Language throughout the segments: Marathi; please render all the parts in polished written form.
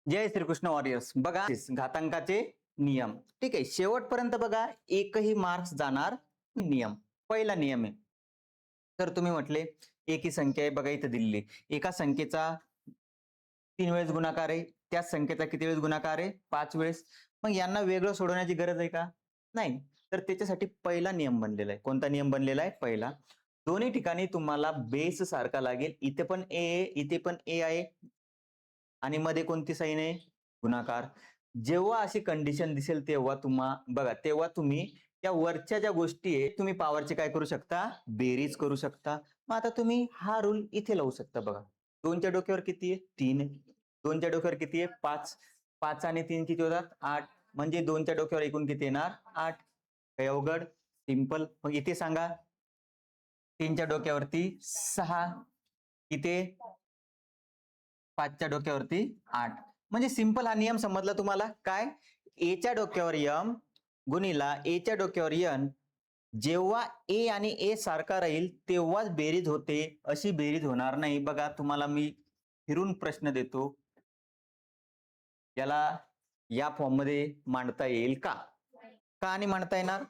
जय श्रीकृष्ण वॉरियर्स. बघा घातांकाचे नियम. ठीक आहे, शेवटपर्यंत बघा, एकही मार्क्स जाणार नियम. पहिला नियम आहे. तर तुम्ही म्हटले एकी संख्या आहे, बघा इथे दिलेली. एका संख्येचा 3 वेळेस गुणाकार आहे, त्याच संख्येचा किती वेळेस गुणाकार आहे? 5 वेळेस. मग यांना वेगळं सोडवण्याची गरज आहे का? नाही. तर त्याच्यासाठी पहिला नियम बनलेला आहे. कोणता नियम बनलेला आहे? पहिला. दोन्ही ठिकाणी तुम्हाला बेस सारखा लागेल. इथे पण ए आहे, इथे पण ए आहे आणि मध्ये कोणती साईन आहे? गुणाकार. जेव्हा अशी कंडिशन दिसेल तेव्हा बघा, तेव्हा तुम्ही त्या वरच्या ज्या गोष्टी आहे तुम्ही पॉवरची काय करू शकता? बेरीज करू शकता. मग आता तुम्ही हा रूल इथे लावू शकता. बघा, 2च्या डोक्यावर किती आहे? 3 आहे. 2च्या डोक्यावर किती आहे? 5. 5 आणि 3 किती होतात? 8. म्हणजे 2च्या डोक्यावर एकूण किती येणार? 8. काही अवघड? सिंपल. मग इथे सांगा, 3च्या डोक्यावरती 6. इथे 5च्या डोक्यावरती 8. म्हणजे सिंपल हा नियम समजला तुम्हाला. काय? एच्या डोक्यावर m गुणिला एच्या डोक्यावर n. जेव्हा ए आणि ए सारखा राहील तेव्हाच बेरीज होते, अशी बेरीज होणार नाही. बघा, तुम्हाला मी फिरून प्रश्न देतो, याला या फॉर्म मध्ये मांडता येईल का? का आणि मांडता येणार?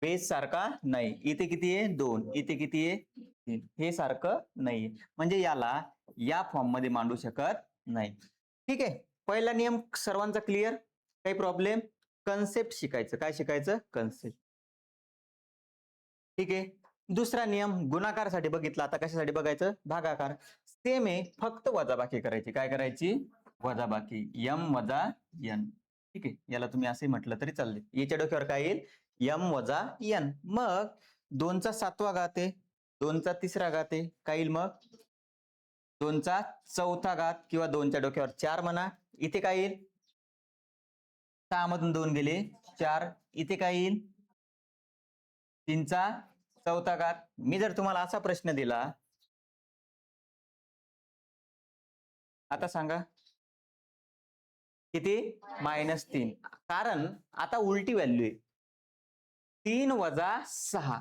बेस सारखा नाही. इथे किती आहे? 2. इथे किती आहे? 3. हे सारखं नाही. म्हणजे याला या फॉर्म मध्ये मांडू शकत नाही. ठीक आहे, पहिला नियम सर्वांचा क्लिअर? काही प्रॉब्लेम? कन्सेप्ट शिकायचं. काय शिकायचं? कन्सेप्ट. ठीक आहे. दुसरा नियम गुणाकारासाठी बघितला, आता कशासाठी बघायचं? भागाकार. सेम आहे, फक्त वजाबाकी करायची. काय करायची? वजाबाकी. m वजा n. ठीक आहे, याला तुम्ही असे म्हटलं तरी चालते. याच्या डोक्यावर काय येईल? m वजा n. मग 2चा 7वा घात आहे, 2चा 3रा घात आहे, काय येईल मग? 2चा 4था घात किंवा 2च्या डोक्यावर 4 म्हणा. इथे काय येईल? 6 मधून 2 गेले 4. इथे काय येईल? 3चा 4था घात. मी जर तुम्हाला असा प्रश्न दिला, आता सांगा किती? -3. कारण आता उलटी व्हॅल्यू आहे. 3 वजा 6.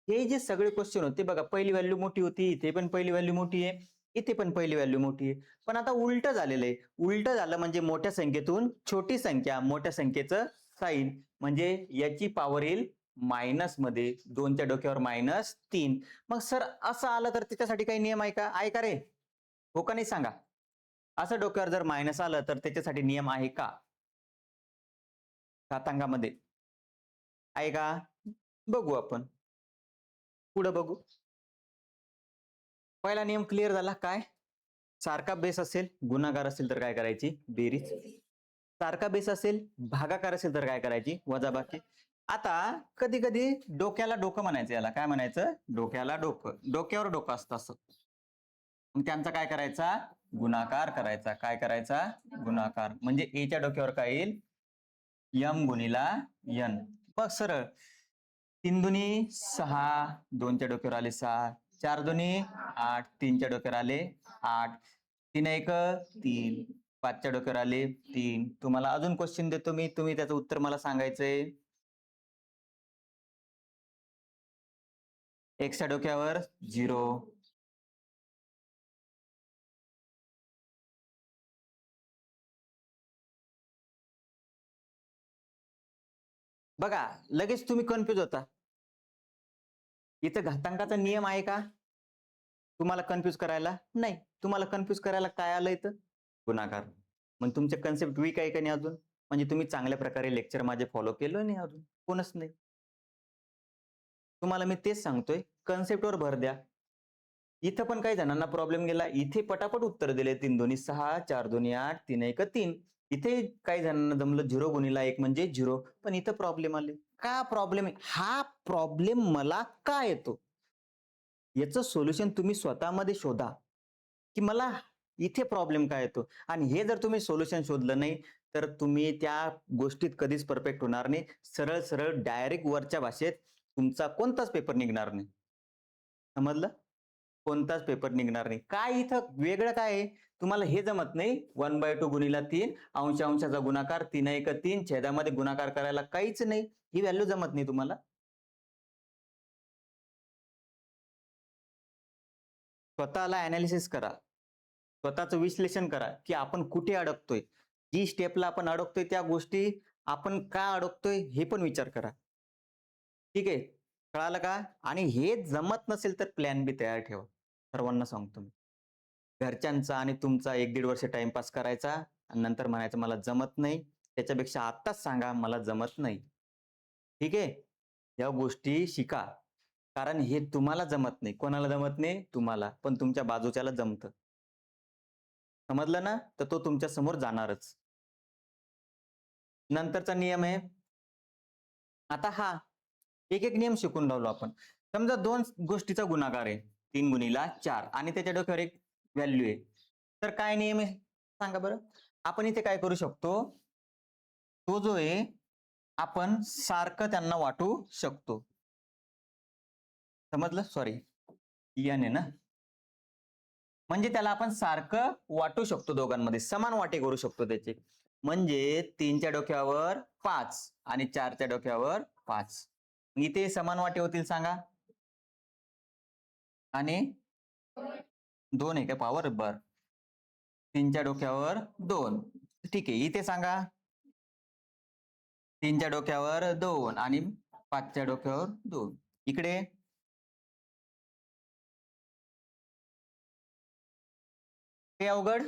हे जे सगळे क्वेश्चन होते बघा, पहिली व्हॅल्यू मोठी होती, इथे पण पहिली व्हॅल्यू मोठी आहे, इथे पण पहिली व्हॅल्यू मोठी आहे. पण आता उलट झालेलं आहे. उलट झालं म्हणजे मोठ्या संख्येतून छोटी संख्या, मोठ्या संख्येचं साइन, म्हणजे याची पॉवर येईल मायनस मध्ये. 2च्या डोक्यावर -3. मग सर असं आलं तर त्याच्यासाठी काही नियम आहे का? आहे का रे? हो का नाही सांगा? असं डोक्यावर जर मायनस आलं तर त्याच्यासाठी नियम आहे का घातांकामध्ये? आहे का? बघू आपण. पुढे बघू. पहिला नियम क्लिअर झाला. काय? सारखा बेस असेल, गुणाकार असेल तर काय करायची? बेरीज. सारखा बेस असेल, भागाकार असेल तर काय करायची? वजाबाकी. आता कधी कधी डोक्याला डोकं म्हणायचं, याला काय म्हणायचं? डोक्याला डोकं. डोक्यावर डोकं असतं असं. मग त्यांचा काय करायचा? गुणाकार करायचा. काय करायचा? गुणाकार. म्हणजे एच्या डोक्यावर काय येईल? m गुणिला n. मग सरळ 3 दुनी 6, 2च्या डोक्यावर आले 6, 4 दुनी 8, 3च्या डोक्यावर आले 8, 3 1 3, 5च्या डोक्यावर आले 3. तुम्हाला अजून क्वेश्चन देतो मी, तुम्ही त्याचं उत्तर मला सांगायचंय. x च्या डोक्यावर 0. बघा, लगेच तुम्ही कन्फ्युज होता. इथं घातांकाचा नियम आहे का तुम्हाला कन्फ्युज करायला? नाही. तुम्हाला कन्फ्युज करायला काय आलं इथं? गुणाकार. मग तुमचे कन्सेप्ट वीक आहे का नाही अजून? म्हणजे तुम्ही चांगल्या प्रकारे लेक्चर माझे फॉलो केलं नाही अजून? कोणच नाही. तुम्हाला मी तेच सांगतोय, कन्सेप्टवर भर द्या. इथं पण काही जणांना प्रॉब्लेम गेला. इथे पटापट उत्तर दिले. 3 दोन्ही 6, 4 दोन्ही 8, 3 1 3. इथे काही जणांना जमलं 0 गुणिला 1 म्हणजे 0. पण इथं प्रॉब्लेम आले. का प्रॉब्लेम आहे? हा प्रॉब्लेम मला का येतो? याचं सोल्युशन तुम्ही स्वतःमध्ये शोधा, की मला इथे प्रॉब्लेम काय येतो. आणि हे जर तुम्ही सोल्युशन शोधलं नाही तर तुम्ही त्या गोष्टीत कधीच परफेक्ट होणार नाही. सरळ सरळ डायरेक्ट वरच्या भाषेत तुमचा कोणताच पेपर निघणार नाही. समजलं? कोणताच पेपर निघणार नाही. काय इथं वेगळं काय आहे? तुम्हाला हे जमत नाही. 1/2 गुणिला 3, अंश अंशाचा गुणाकार, 3 1 3, छेदामध्ये गुणाकार करायला काहीच नाही. ही व्हॅल्यू जमत नाही तुम्हाला. स्वतःला अनालिसिस करा. स्वतःचं विश्लेषण करा की आपण कुठे अडकतोय, जी स्टेपला आपण अडकतोय त्या गोष्टी आपण का अडकतोय हे पण विचार करा. ठीक आहे, कळालं का? आणि हे जमत नसेल तर प्लॅन बी तयार ठेवा. सर्वांना सांगतो मी. घरच्यांचा आणि तुमचा 1-1.5 वर्ष टाईमपास करायचा आणि नंतर म्हणायचं मला जमत नाही. त्याच्यापेक्षा आत्ताच सांगा मला जमत नाही. ठीक आहे? या गोष्टी शिका. कारण हे तुम्हाला जमत नाही. कोणाला जमत नाही? तुम्हाला. पण तुमच्या बाजूच्याला जमतं. समजलं ना? तर तो तुमच्या समोर जाणारच. नंतरचा नियम आहे, आता हा एक-एक नियम शिकून राहिलो आपण. समजा 2 गोष्टीचा गुणाकार आहे. 3 गुणिला 4 आणि त्याच्या डोक्यावर एक व्हॅल्यू आहे. तर काय नियम आहे सांगा बरं? आपण इथे काय करू शकतो? तो जो आहे, आपण सारखं त्यांना वाटू शकतो. समजलं? सॉरी, n आहे ना? म्हणजे त्याला आपण सारखं वाटू शकतो दोघांमध्ये. समान वाटे करू शकतो त्याचे. म्हणजे 3च्या डोक्यावर 5 आणि 4च्या डोक्यावर 5. इथे समान वाटे होतील सांगा? आणि 2 आहे का पॉवर? बरं. 3च्या डोक्यावर 2. ठीक आहे. इथे सांगा? 3च्या डोक्यावर 2 आणि 5च्या डोक्यावर 2. इकडे? हे अवघड?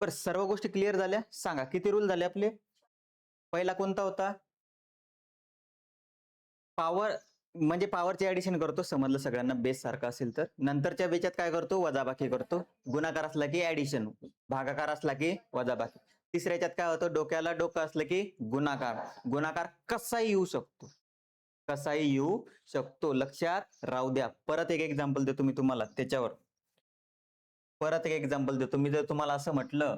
बरं, सर्व गोष्टी क्लिअर झाल्या? सांगा किती रूल झाले आपले? पहिला कोणता होता? पॉवर म्हणजे पॉवरचे ऍडिशन करतो, समजलं सगळ्यांना बेस सारखा असेल तर. नंतरच्या बेच्यात काय करतो? वजाबाकी करतो. गुणाकार असला की ऍडिशन, भागाकार असला की वजाबाकी. तिसऱ्या याच्यात काय होतं? डोक्याला डोकं असलं की गुणाकार. गुणाकार कसाही येऊ शकतो. कसाही येऊ शकतो. लक्षात राहू द्या. परत एक एक्झाम्पल देतो मी तुम्हाला त्याच्यावर. परत एक एक्झाम्पल देतो. मी जर तुम्हाला असं म्हटलं,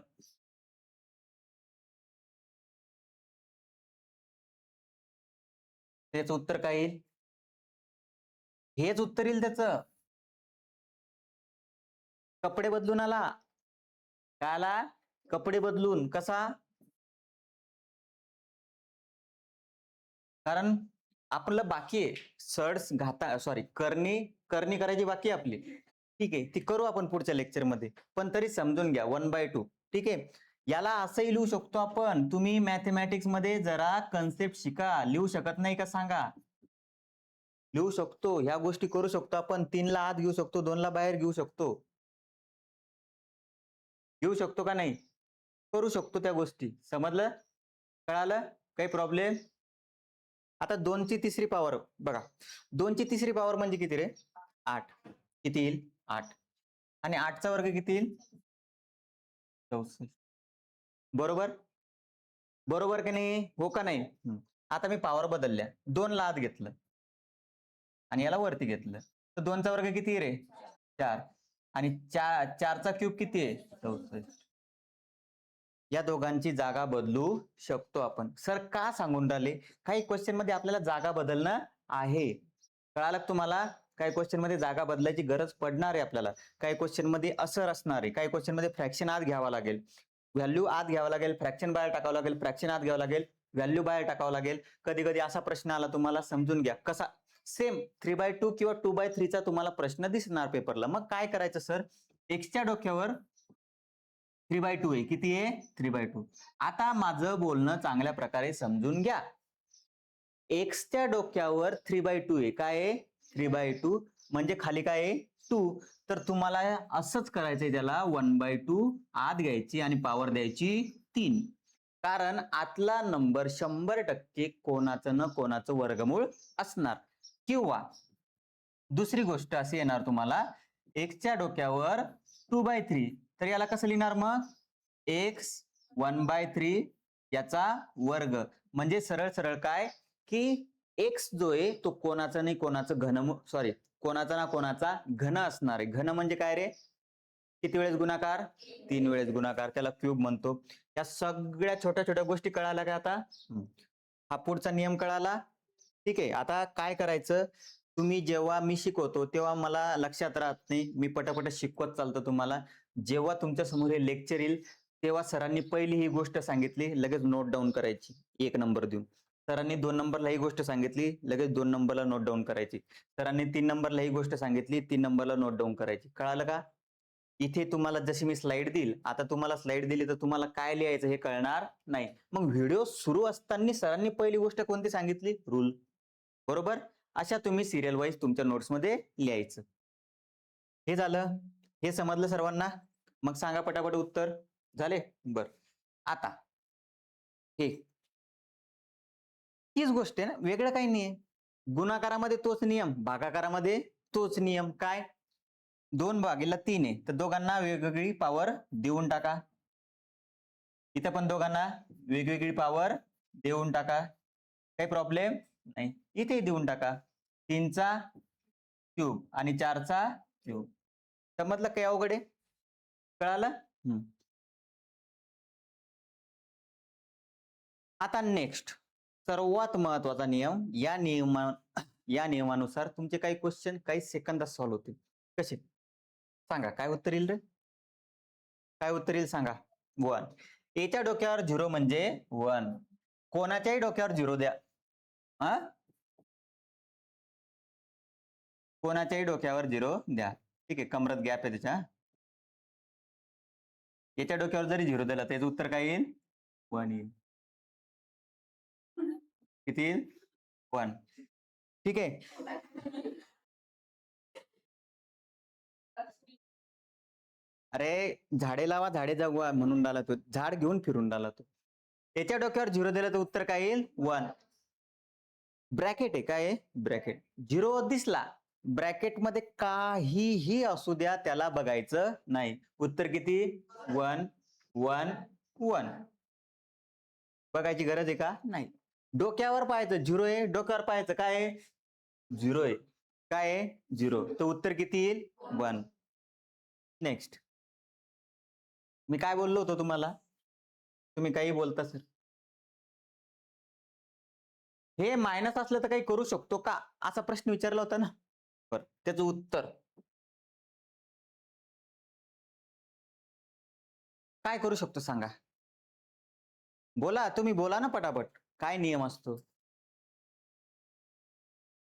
त्याचं उत्तर काय येईल? हेच उत्तर येईल त्याचं. कपडे बदलून आला. काय आला? कपडे बदलून. कसा? कारण आपलं बाकी आहे. सड्स घाता सॉरी करणी करणी करायची बाकी आहे आपली. ठीक आहे, ती करू आपण पुढच्या लेक्चरमध्ये. पण तरी समजून घ्या 1/2. ठीक आहे. याला असंही लिहू शकतो आपण. तुम्ही मॅथेमॅटिक्स मध्ये जरा कन्सेप्ट शिका. लिहू शकत नाही का सांगा? लिहू शकतो. ह्या गोष्टी करू शकतो आपण. 3ला आत घेऊ शकतो, 2ला बाहेर घेऊ शकतो. घेऊ शकतो का नाही? करू शकतो त्या गोष्टी. समजलं? कळालं? काही प्रॉब्लेम? आता 2ची तिसरी पॉवर बघा. 2ची तिसरी पॉवर म्हणजे किती रे? 8. किती येईल? 8. आणि 8चा वर्ग किती येईल? 64. बरोबर? बरोबर की नाही? हो का नाही? आता मी पॉवर बदलल्या. 2ला आत घेतलं आणि याला वरती घेतलं. तर 2चा वर्ग किती रे? 4. आणि 4चा क्यूब किती आहे? 64. या दोघांची जागा बदलू शकतो आपण. सर का सांगून राहिले? काही क्वेश्चन मध्ये आपल्याला जागा बदलणं आहे. कळालं तुम्हाला? काही क्वेश्चन मध्ये जागा बदलायची गरज पडणार आहे आपल्याला. काही क्वेश्चन मध्ये असर असणार आहे. काही क्वेश्चन मध्ये फ्रॅक्शन आत घ्यावा लागेल, व्हॅल्यू आत घ्यावं लागेल, फ्रॅक्शन बाहेर टाकावं लागेल, फ्रॅक्शन आत घ्यावं लागेल, व्हॅल्यू बाहेर टाकावं लागेल. कधी कधी असा प्रश्न आला तुम्हाला, समजून घ्या कसा. सेम 3/2 किंवा 2/3 चा तुम्हाला प्रश्न दिसणार पेपरला. मग काय करायचं सर? एक्सच्या डोक्यावर 3/2 आहे. किती आहे? 3/2. आता माझं बोलणं चांगल्या प्रकारे समजून घ्या. एक्सच्या डोक्यावर 3/2 आहे. काय आहे? 3/2 म्हणजे खाली काय आहे? 2. तर तुम्हाला असंच करायचंय, त्याला 1/2 आत घ्यायची आणि पॉवर द्यायची 3. कारण आतला नंबर 100% कोणाचं ना कोणाचं वर्गमूळ असणार. किंवा दुसरी गोष्ट अशी येणार तुम्हाला, एक्सच्या डोक्यावर 2/3. तर याला कसं लिहिणार मग? एक्स 1/3 याचा वर्ग. म्हणजे सरळ सरळ काय की एक्स जो आहे तो कोणाचा नाही कोणाचं घन, सॉरी कोणाचा ना कोणाचा घन असणार आहे. घन म्हणजे काय रे? किती वेळेस गुणाकार? 3 वेळेस गुणाकार. त्याला क्यूब म्हणतो. या सगळ्या छोट्या छोट्या गोष्टी कळाल्या का आता? हा पुढचा नियम कळाला? ठीक आहे. आता काय करायचं? तुम्ही जेव्हा मी शिकवतो तेव्हा मला लक्षात राहत नाही. मी पटापट शिकवत चालतो तुम्हाला. जेव्हा तुमच्या समोर हे लेक्चर येईल तेव्हा सरांनी पहिली ही गोष्ट सांगितली, लगेच नोट डाऊन करायची 1 नंबर देऊन. सरांनी 2 नंबरला ही गोष्ट सांगितली, लगेच 2 नंबरला नोट डाऊन करायची. सरांनी 3 नंबरला ही गोष्ट सांगितली, 3 नंबरला नोट डाऊन करायची. कळालं का? इथे तुम्हाला जशी मी स्लाइड देईल, आता तुम्हाला स्लाइड दिली तर तुम्हाला काय लिहायचं हे कळणार नाही. मग व्हिडिओ सुरू असताना सरांनी पहिली गोष्ट कोणती सांगितली? रूल. बरोबर? अशा तुम्ही सिरियल वाईज तुमच्या नोट्समध्ये लिहायचं. हे झालं. हे समजलं सर्वांना? मग सांगा पटापट उत्तर. झाले? बर. आता हे तीच गोष्ट आहे ना, वेगळं काही नाहीये. गुणाकारामध्ये तोच नियम, भागाकारामध्ये तोच नियम. काय? 2/3 आहे, तर दोघांना वेगवेगळी पॉवर देऊन टाका. इथं पण दोघांना वेगवेगळी पॉवर देऊन टाका. काही प्रॉब्लेम नाही. इथे देऊन टाका. 3चा क्यूब आणि 4चा क्यूब. समजलं काही अवघड आहे? कळालं? आता नेक्स्ट सर्वात महत्वाचा नियम. या नियमानुसार तुमचे काही क्वेश्चन काही सेकंदात सॉल्व्ह होतील. कसे? सांगा काय उत्तर येईल रे? काय उत्तर येईल सांगा? 1. एच्या डोक्यावर 0 म्हणजे 1. कोणाच्याही डोक्यावर 0 द्या. हा? कोणाच्याही डोक्यावर 0 द्या. ठीक आहे, कमरत गॅप आहे त्याच्या. याच्या डोक्यावर जरी 0 दिला त्याचं उत्तर काय येईल? 1 येईल. किती येईल? 1. ठीक आहे. अरे झाडे लावा झाडे जगवा म्हणून डाला तो, झाड घेऊन फिरून डाला तो. त्याच्या डोक्यावर 0 दिला तर उत्तर काय येईल? 1. ब्रॅकेट आहे. काय आहे? ब्रॅकेट. 0 दिसला, ब्रॅकेट मध्ये काहीही असू द्या त्याला बघायचं नाही. उत्तर किती? 1 1 1. बघायची गरज आहे का? नाही. डोक्यावर पाहायचं 0 आहे, डोक्यावर पाहायचं काय आहे? 0 आहे. काय आहे? 0. तर उत्तर किती येईल? 1. नेक्स्ट. मी काय बोललो होतो तुम्हाला? तुम्ही काही बोलता सर. हे मायनस असलं तर काही करू शकतो का, असा प्रश्न विचारला होता ना. बरं, त्याचं उत्तर काय करू शकतो सांगा? बोला, तुम्ही बोला ना पटापट. काय नियम असतो?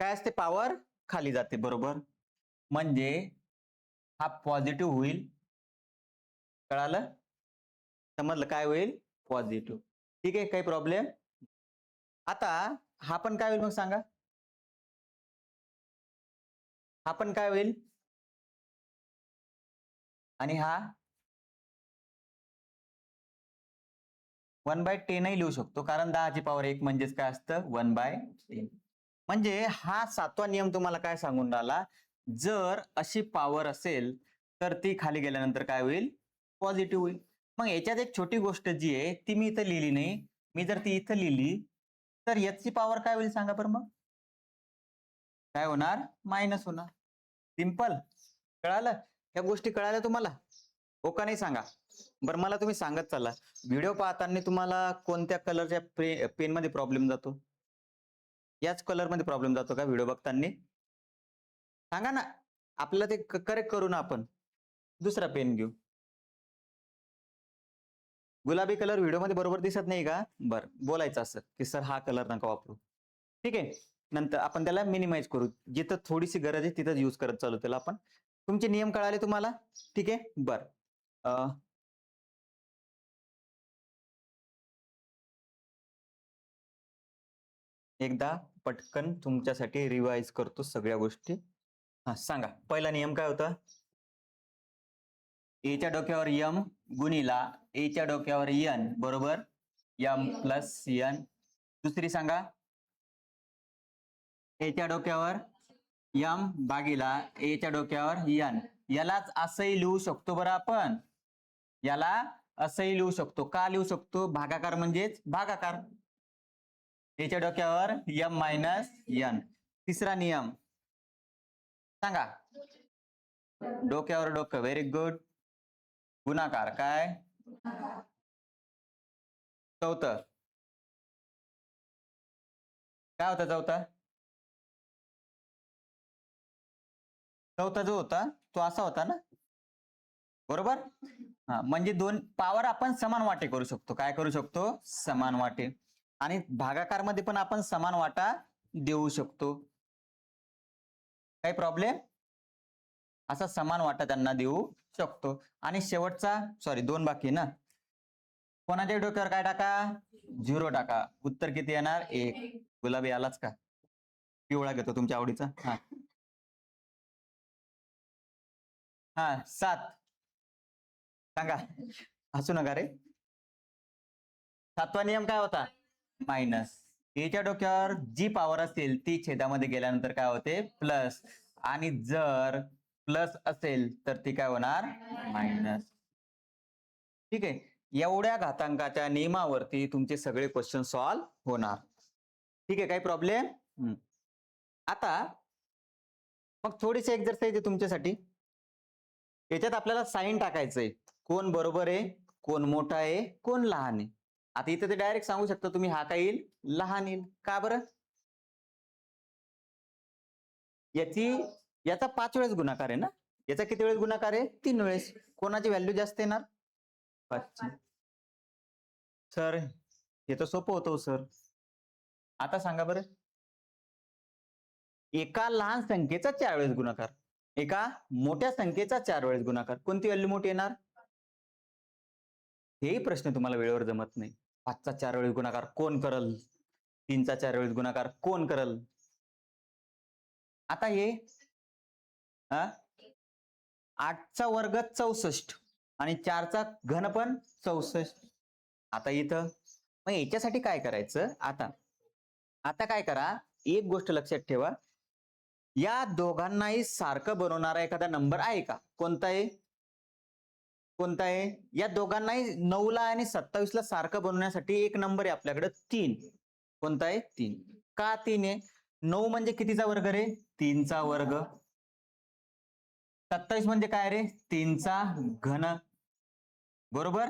काय असते? पॉवर खाली जाते. बरोबर. म्हणजे हा पॉझिटिव्ह होईल. कळालं? समजलं काय होईल? पॉझिटिव्ह. ठीक आहे, काही प्रॉब्लेम? आता हा पण काय होईल मग सांगा? हा पण काय होईल? आणि हा 1/10 लिहू शकतो, कारण 10ची पॉवर 1 म्हणजेच काय असतं? 1/10. म्हणजे हा 7वा नियम तुम्हाला काय सांगून राहिला? जर अशी पॉवर असेल तर ती खाली गेल्यानंतर काय होईल? पॉझिटिव्ह होईल. मग याच्यात एक छोटी गोष्ट जी आहे ती मी इथं लिहिली नाही. मी जर ती इथं लिहिली तर याची पॉवर काय होईल सांगा बरं? मग काय होणार? मायनस होणार. सिंपल. कळालं? या गोष्टी कळाल्या तुम्हाला? हो का नाही सांगा? बरं, मला तुम्ही सांगत चला, व्हिडिओ पाहताना तुम्हाला कोणत्या कलरच्या पेन मध्ये प्रॉब्लेम जातो? याच कलर मध्ये प्रॉब्लेम जातो का व्हिडिओ बघताना? सांगा ना. आपल्याला ते करेक्ट करू ना आपण. दुसरा पेन घेऊ. गुलाबी कलर व्हिडिओ मध्ये बरोबर दिसत नाही का? बरं, बोलायचं असं की सर हा कलर नका वापरू. ठीक आहे. नंतर आपण त्याला मिनिमाइज करू. जिथं थोडीशी गरज आहे तिथं यूज करत चालू त्याला आपण. तुमचे नियम कळाले तुम्हाला? ठीक आहे. बरं. एकदा पटकन तुमच्यासाठी रिवाइज करतो सगळ्या गोष्टी. हा, सांगा पहिला नियम काय होता? एच्या डोक्यावर m गुणिला एच्या डोक्यावर n बरोबर m प्लस n. दुसरी सांगा. एच्या डोक्यावर m भागीला एच्या डोक्यावर n. यालाच असंही लिहू शकतो बरं आपण. याला असंही लिहू शकतो. का लिहू शकतो? भागाकार म्हणजेच भागाकार. एच्या डोक्यावर m मायनस n. तिसरा नियम सांगा. डोक्यावर डोकं. Very good. गुणाकार. काय? चौथं काय होता? चौथा जो होता तो असा होता ना, बरोबर? हा, म्हणजे दोन पॉवर आपण समान वाटे करू शकतो. काय करू शकतो? समान वाटे. आणि भागाकार मध्ये पण आपण समान वाटा देऊ शकतो. काही प्रॉब्लेम? असा समान वाटा त्यांना देऊ शकतो. आणि शेवटचा सॉरी 2 बाकी ना, कोणाच्या डोक्यावर काय टाका? 0 टाका. उत्तर किती येणार? 1. गुलाबी आलाच का? पिवळा घेतो तुमच्या आवडीचा. हा हा 7 सांगा. हसू नका रे. 7वा नियम काय होता? मायनस. याच्या डोक्यावर जी पॉवर असेल ती छेदामध्ये गेल्यानंतर काय होते? प्लस. आणि जर प्लस असेल तर ती काय होणार? मायनस. ठीक आहे. एवढ्या घातांकाच्या नियमावरती तुमचे सगळे क्वेश्चन सॉल्व्ह होणार. ठीक आहे, काही प्रॉब्लेम? आता मग थोडीशी एक्झरसाइज आहे तुमच्यासाठी. याच्यात आपल्याला साईन टाकायचंय. कोण बरोबर आहे, कोण मोठा आहे, कोण लहान आहे. आता इथे ते डायरेक्ट सांगू शकता तुम्ही, हा काय येईल? लहान येईल. का बरं? याचा 5 वेळेस गुणाकार आहे ना. याचा किती वेळेस गुणाकार आहे? 3 वेळेस. कोणाची व्हॅल्यू जास्त येणार? 5ची. सर हे तर सोपं होतं सर. आता सांगा बरं, एका लहान संख्येचा 4 वेळेस गुणाकार, एका मोठ्या संख्येचा 4 वेळेस गुणाकार, कोणती व्हॅल्यू मोठी येणार? हेही प्रश्न तुम्हाला वेळेवर जमत नाही. 5चा 4 वेळेस गुणाकार कोण करल? 3चा 4 वेळेस गुणाकार कोण करल? आता हे 8चा वर्ग 64 आणि 4चा घन पण 64. आता इथं मग याच्यासाठी काय करायचं? आता आता काय करा, एक गोष्ट लक्षात ठेवा, या दोघांनाही सारखं बनवणारा एखादा नंबर आहे का? कोणता आहे? कोणता आहे? या दोघांनाही 9ला आणि 27ला सारखं बनवण्यासाठी एक नंबर आहे आपल्याकडे 3. कोणता आहे? 3. का 3 आहे? 9 म्हणजे कितीचा वर्ग रे? 3चा वर्ग. 27 म्हणजे काय रे? 3चा घन. बरोबर.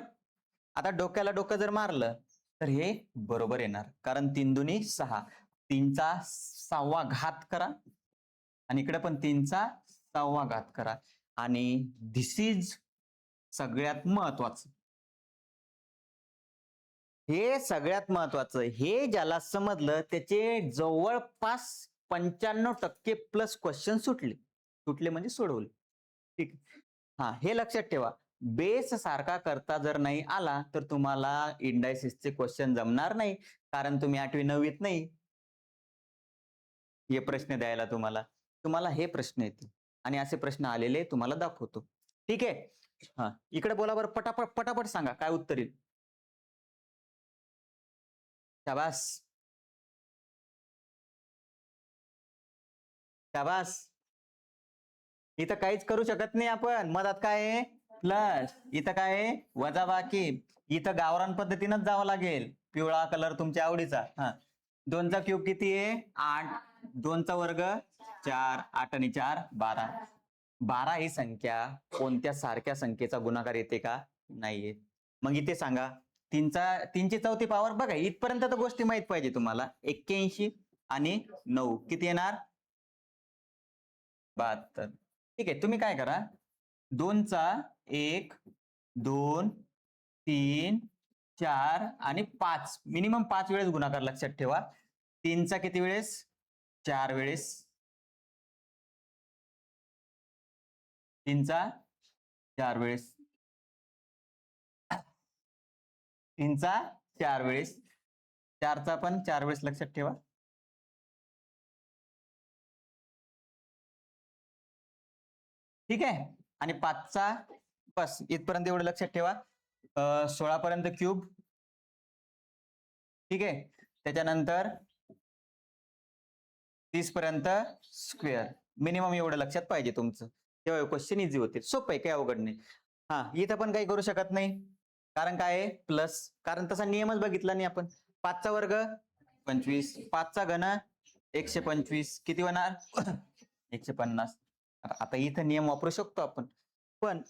आता डोक्याला डोकं जर मारलं तर हे बरोबर येणार, कारण 3 दुनी 6. 3चा 6वा घात करा आणि इकडे पण 3चा 6वा घात करा. आणि धिस इज सगळ्यात महत्वाचं. हे सगळ्यात महत्वाचं. हे ज्याला समजलं त्याचे जवळपास 95% प्लस क्वेश्चन सुटले म्हणजे सोडवले. ठीक. हा, हे लक्षात ठेवा. बेस सारखा करता जर नाही आला तर तुम्हाला इंडायसिसचे क्वेश्चन जमणार नाही, कारण तुम्ही 8वी 9वीत नाही हे प्रश्न द्यायला. तुम्हाला हे प्रश्न येतील आणि असे प्रश्न आलेले तुम्हाला दाखवतो. ठीक आहे. हा, इकडे बोला बरं, पटापट पटापट सांगा काय उत्तर येईल. शाबास शाबास. इथं काहीच करू शकत नाही आपण. मधात काय आहे? प्लस. इथं काय आहे? वजाबाकी. इथं गावरान पद्धतीनंच जावं लागेल. पिवळा कलर तुमच्या आवडीचा. हा, 2चा क्यूब किती आहे? 8. 2चा वर्ग 4. 8 आणि 4 12. 12 ही संख्या कोणत्या सारख्या संख्येचा गुणाकार येते का? नाहीये. मग इथे सांगा, 3ची चौथी पॉवर बघा. इथपर्यंत तर गोष्टी माहित पाहिजे तुम्हाला. 81 आणि 9 किती येणार? 72. ठीक आहे, तुम्ही काय करा, 2चा 1 2 3 4 आणि 5 मिनिमम 5 वेळेस गुणाकार लक्षात ठेवा. 3चा किती वेळेस? 4 वेळेस. 3चा 4 वेळेस. 3चा 4 वेळेस. 4चा पण 4 वेळेस लक्षात ठेवा. ठीक आहे. आणि 5चा बस इथपर्यंत एवढं लक्षात ठेवा. 16 पर्यंत क्यूब. ठीक आहे. त्याच्यानंतर 30 पर्यंत स्क्वेअर. मिनिमम एवढं लक्षात पाहिजे तुमचं, तेव्हा क्वेश्चन इझी होते. सोपं आहे, काही अवघड नाही. हा, इथं पण काही करू शकत नाही, कारण काय आहे? प्लस. कारण तसा नियमच बघितला नाही आपण. 5चा वर्ग 25. 5चा घन 125. किती होणार? 150. आता इथं नियम वापरू शकतो आपण, पण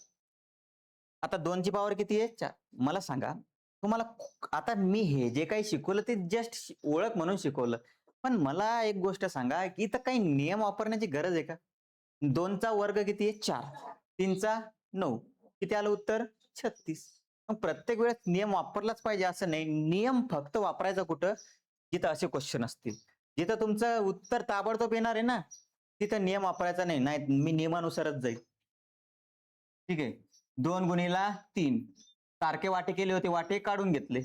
आता 2ची पॉवर किती आहे? 4. मला सांगा, तुम्हाला आता मी हे जे काही शिकवलं ते जस्ट ओळख म्हणून शिकवलं, पण मला एक गोष्ट सांगा की इथं काही नियम वापरण्याची गरज आहे का? 2चा वर्ग किती आहे? 4. 3चा 9. किती आलं उत्तर? 36. मग प्रत्येक वेळेस नियम वापरलाच पाहिजे असं नाही. नियम फक्त वापरायचा कुठं? जिथं असे क्वेश्चन असतील, जिथं तुमचं उत्तर ताबडतोब येणार आहे ना, तिथं नियम वापरायचा नाही. नाही, मी नियमानुसारच जाईल. ठीक आहे. 2 गुणिला 3 सारखे वाटे केले होते, वाटे काढून घेतले.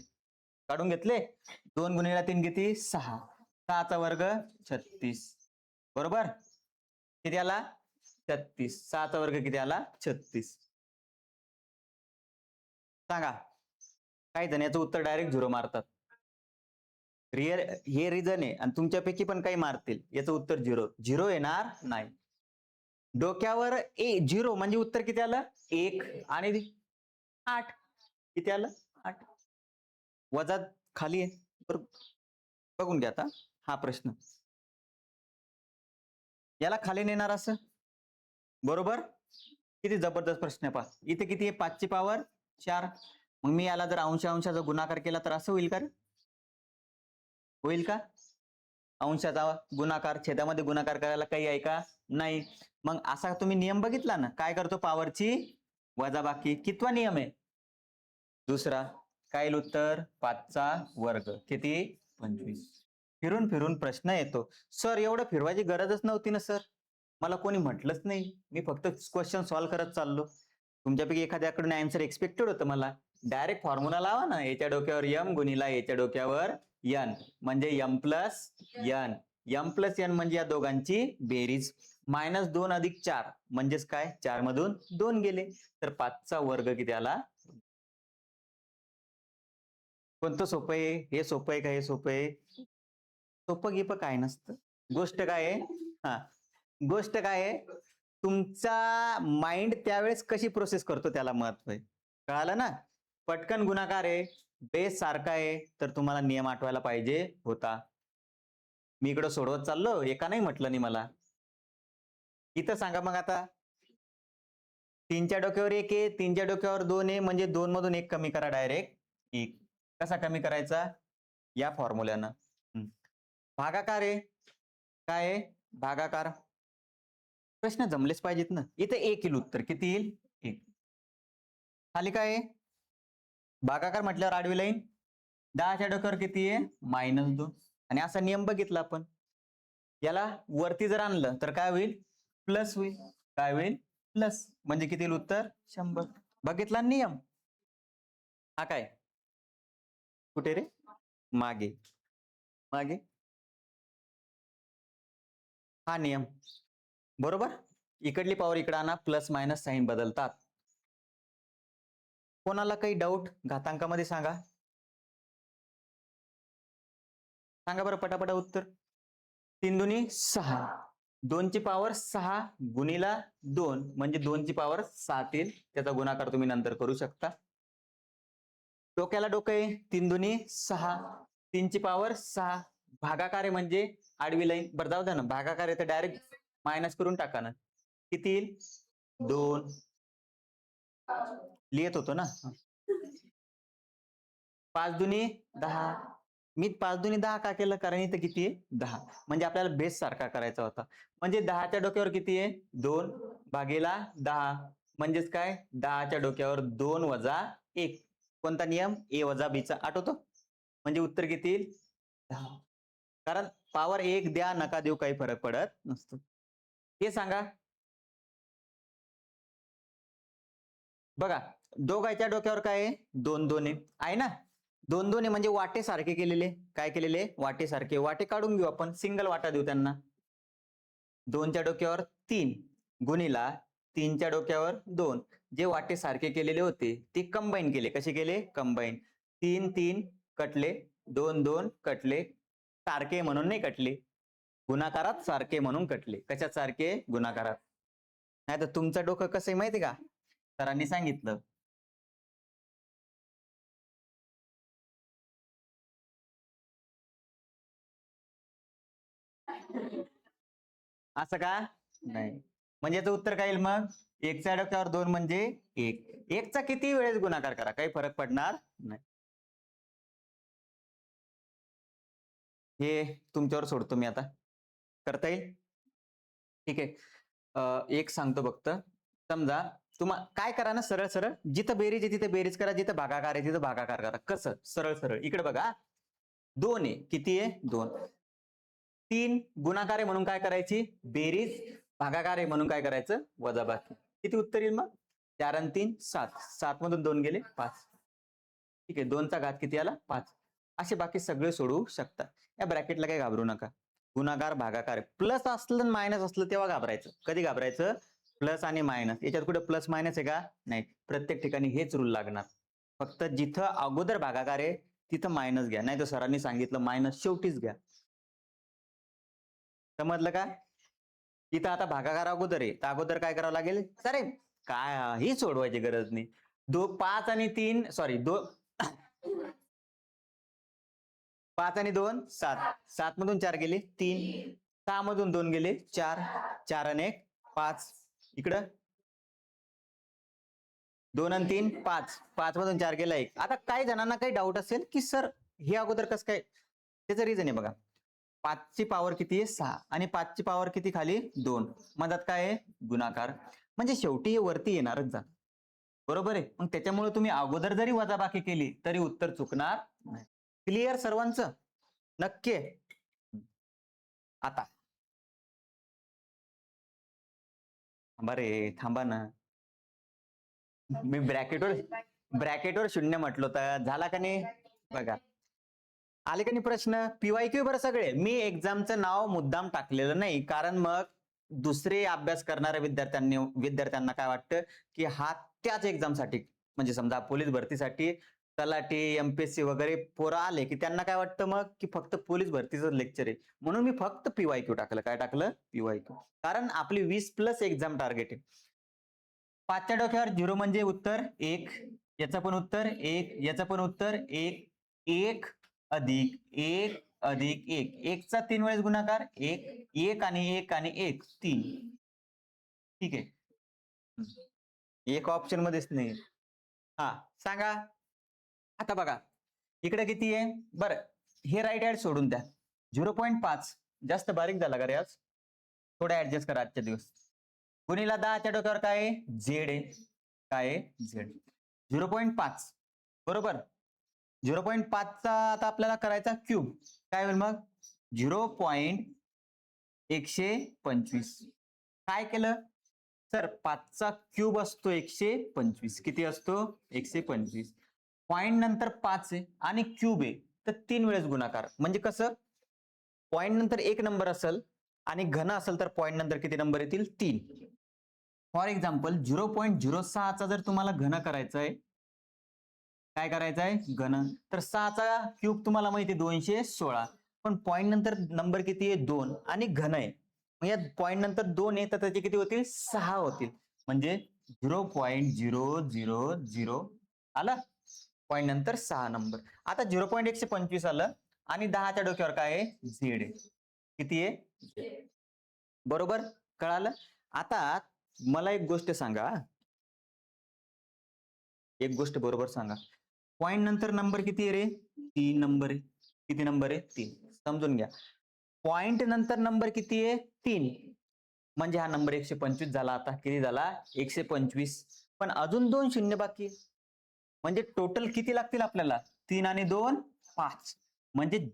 2 गुणिला 3 किती? 6. 6चा वर्ग 36. बरोबर? किती आला? 36. 6चा वर्ग किती आला? 36. सांगा. काही जण याचं उत्तर डायरेक्ट 0 मारतात. रिअल हे रिझन आहे आणि तुमच्यापैकी पण काही मारतील. याचं उत्तर 0. 0 येणार नाही. डोक्यावर 0 म्हणजे उत्तर किती आलं? 1 आणि 8. किती आलं? 8. वजा खाली आहे. बघून घ्या आता हा प्रश्न. याला खाली नेणार असं. बरोबर? किती जबरदस्त प्रश्न आहे पहा. इथे किती आहे? 5 ची पॉवर 4. मग मी याला जर अंशाचा गुणाकार केला तर असं होईल का? होईल का? अंशाचा गुणाकार छेदामध्ये गुणाकार करायला काही आहे का? नाही. मग असा तुम्ही नियम बघितला ना, काय करतो? पॉवरची वजाबाकी. कितवा नियम आहे? दुसरा. काय येईल उत्तर? 5चा वर्ग. किती? 25. फिरून फिरून प्रश्न येतो. सर एवढं फिरवायची गरजच नव्हती ना सर. मला कोणी म्हटलंच नाही. मी फक्त क्वेश्चन सॉल्व्ह करत चाललो. तुमच्यापैकी एखाद्याकडून आन्सर एक्सपेक्टेड होतं मला. डायरेक्ट फॉर्म्युला लावा ना. याच्या डोक्यावर m गुणिला याच्या डोक्यावर n म्हणजे m plus n. m plus n म्हणजे या दोघांची बेरीज. -2 अधिक 4 म्हणजेच काय? 4 मधून 2 गेले तर 5चा वर्ग किती आला? कोणतं सोपं आहे? हे सोपं आहे का हे सोपं आहे? सोपं गिपं काय नसतं. गोष्ट काय आहे? हा, गोष्ट काय आहे? तुमचा माइंड त्यावेळेस कशी प्रोसेस करतो त्याला महत्व आहे. कळालं ना? पटकन गुणाकार आहे, बेस सारखा आहे, तर तुम्हाला नियम आठवायला पाहिजे होता. मी इकडं सोडवत चाललो, एका नाही म्हटलं नाही मला. इथं सांगा मग आता. 3च्या डोक्यावर 1 आहे, 3च्या डोक्यावर 2 आहे, म्हणजे 2 मधून 1 कमी करा डायरेक्ट 1. कसा कमी करायचा? या फॉर्म्युल्यानं. भागाकार आहे. काय आहे? भागाकार. प्रश्न जमलेच पाहिजेत ना. इथे 1 येईल उत्तर. किती येईल? 1. खाली काय आहे? भागाकार म्हटल्यावर आडवी लाईन. 10च्या डोक्यावर किती आहे? -2. आणि असा नियम बघितला आपण. याला वरती जर आणलं तर काय होईल? प्लस होईल. काय होईल? प्लस. म्हणजे किती येईल उत्तर? 100. बघितला नियम? हा काय? कुठे रे? मागे. मागे. हा नियम. बरोबर? इकडली पॉवर इकडे आणा, प्लस मायनस साइन बदलतात. कोणाला काही डाऊट घातांकामध्ये सांगा. सांगा बरं पटापटा उत्तर. 3 दुनी 6. 2 ची पॉवर 6 गुणिला 2 म्हणजे 2 ची पॉवर 7 येईल. त्याचा गुणाकार तुम्ही नंतर करू शकता. डोक्याला डोकं आहे. 3 दुनी 6. 3 ची पॉवर 6. भागाकार आहे म्हणजे आडवी लाईन. बरं जाऊ द्या ना. भागाकार आहे तर डायरेक्ट मायनस करून टाका ना. किती येईल? 2. लिहित होतो ना. 5 दुनी 10. मी 5 दुनी 10 का केलं? कारण इथं किती आहे? 10. म्हणजे आपल्याला बेस सारखा करायचा होता. म्हणजे 10च्या डोक्यावर किती आहे? 2 भागीला 10. म्हणजेच काय? 10च्या डोक्यावर 2 वजा 1. कोणता नियम? a वजा b चा. आठवतो? म्हणजे उत्तर किती येईल? 10. कारण पॉवर 1 द्या नका देऊ काही फरक पडत नसतो. हे सांगा. बघा दोघांच्या डोक्यावर काय आहे? 2 2 आहे ना. 2 2 म्हणजे वाटे सारखे केलेले. काय केलेले? वाटे सारखे. वाटे काढून घेऊ आपण. सिंगल वाटा देऊ त्यांना. 2च्या डोक्यावर 3 गुणिला 3च्या डोक्यावर 2. जे वाटे सारखे केलेले होते ते कंबाईन केले. कसे केले? कंबाईन. 3 3 कटले, 2 2 कटले. सारखे म्हणून नाही कटले. गुणाकारात सारखे म्हणून कटले. कशात सारखे? गुणाकारात. नाही तर तुमचं डोकं कसं आहे माहिती का? सरांनी सांगितलं. असं का? नाही. म्हणजे याचं उत्तर काय येईल मग? 1च्या डोक्यावर 2 म्हणजे 1. 1चा किती वेळेस गुणाकार करा काही फरक पडणार नाही. हे तुमच्यावर सोडतो मी आता. करता येईल? ठीक आहे. एक सांगतो फक्त. समजा तुम्हाला काय करा ना, सरळ सरळ जिथं बेरीज आहे तिथे बेरीज करा, जिथं भागाकार आहे तिथं भागाकार करा. कसं? सरळ सरळ. इकडे बघा. 2 आहे. किती आहे? 2. 3 गुणाकार आहे म्हणून काय करायची? बेरीज. भागाकार आहे म्हणून काय करायचं? वजाबाकी. किती उत्तर येईल मग? 4 आणि 3 7, 7 मधून 2 गेले 5. ठीक आहे, 2चा घात किती आला 5. असे बाकी सगळे सोडवू शकता. या ब्रॅकेटला काही घाबरू नका. गुणाकार भागाकार प्लस असलं मायनस असलं तेव्हा घाबरायचं. कधी घाबरायचं? प्लस आणि मायनस. याच्यात कुठे प्लस मायनस आहे का? नाही. प्रत्येक ठिकाणी हेच रूल लागणार. फक्त जिथं अगोदर भागाकार आहे तिथं मायनस घ्या, नाही तर सरांनी सांगितलं मायनस शेवटीच घ्या. समजलं का? इथं आता भागाकार अगोदर आहे, तर अगोदर काय करावं लागेल? अरे काय ही सोडवायची गरज नाही. 5 आणि 3 सॉरी 5 आणि 2 7, 7 मधून 4 गेले 3, 6 मधून 2 गेले 4, 4 आणि 1 5. इकडं 2 आणि 3 5, 5 मधून 4 गेला 1. आता काही जणांना काही डाऊट असेल की सर हे अगोदर कसं काय? त्याचं रिझन आहे बघा. 5 ची पॉवर किती आहे? 6 आणि 5 ची पॉवर किती खाली? 2. मधात काय आहे? गुणाकार. म्हणजे शेवटी हे वरती येणारच जा. बरोबर आहे? मग त्याच्यामुळे तुम्ही अगोदर जरी वजाबाकी केली तरी उत्तर चुकणार नाही. क्लिअर सर्वांचं? नक्की आहे? आता बरे थांबा ना. मी ब्रॅकेटवर 0 म्हटलं होतं. झाला का नाही? बघा. आले का नाही प्रश्न? PYQ बरं सगळे. मी एक्झामचं नाव मुद्दाम टाकलेलं नाही, कारण मग दुसरे अभ्यास करणाऱ्या विद्यार्थ्यांना काय वाटतं की हा त्याच एक्झामसाठी, म्हणजे समजा पोलीस भरतीसाठी तलाठी MPSC वगैरे पोरं आले की त्यांना काय वाटतं मग की फक्त पोलीस भरतीचं लेक्चर आहे. म्हणून मी फक्त PYQ टाकलं. काय टाकलं? PYQ. कारण आपली 20+ एक्झाम टार्गेट आहे. 5च्या डोक्यावर 0 म्हणजे उत्तर 1, याचं पण उत्तर 1, याचं पण उत्तर 1, 1 अधिक 1 अधिक 1, 1चा 3 वेळेस गुणाकार 1, 1 आणि 1 आणि 1 3. ठीक आहे. एक ऑप्शन मध्येच नाही. हा सांगा. आता बघा इकडे किती आहे? बरं हे राईट हँड सोडून द्या. 0.5 जास्त बारीक झाला का रे आज? थोडं ऍडजस्ट करा आजच्या दिवस. गुणीला 10च्या डोक्यावर काय आहे? झेड आहे. काय आहे? झेड. 0.5 बरोबर. 0.5 चा आता आपल्याला करायचा क्यूब. काय होईल मग? 0.125. काय केलं सर? 5चा क्यूब असतो 125. किती असतो? 125. पॉइंट नंतर 5 आहे आणि क्यूब आहे, तर 3 वेळेस गुणाकार. म्हणजे कसं? पॉइंट नंतर 1 नंबर असेल आणि घन असेल तर पॉइंट नंतर किती नंबर येतील? 3. फॉर एक्झाम्पल 0.06 चा जर तुम्हाला घन करायचा आहे, काय करायचं आहे? घन, तर 6चा क्यूब तुम्हाला माहिती आहे 216. पण पॉइंट नंतर नंबर किती आहे? 2 आणि घन आहे. मग या पॉइंट नंतर 2 आहे तर त्याचे किती होतील? 6 होतील. म्हणजे 0.000 आला. पॉइंट नंतर 6 नंबर. आता 0.125 आलं आणि 10च्या डोक्यावर काय आहे? झेड आहे. किती आहे? बरोबर. कळालं? आता मला एक गोष्ट सांगा. एक गोष्ट बरोबर सांगा. पॉइंट नंतर नंबर किती आहे रे? 3 नंबर आहे. किती नंबर आहे? 3. समजून घ्या. पॉइंट नंतर नंबर किती आहे? 3. म्हणजे हा नंबर 125 झाला. आता किती झाला? 125. पण अजून 2 शून्य बाकी आहे. म्हणजे टोटल किती लागतील आपल्याला? 3 आणि 2 5. म्हणजे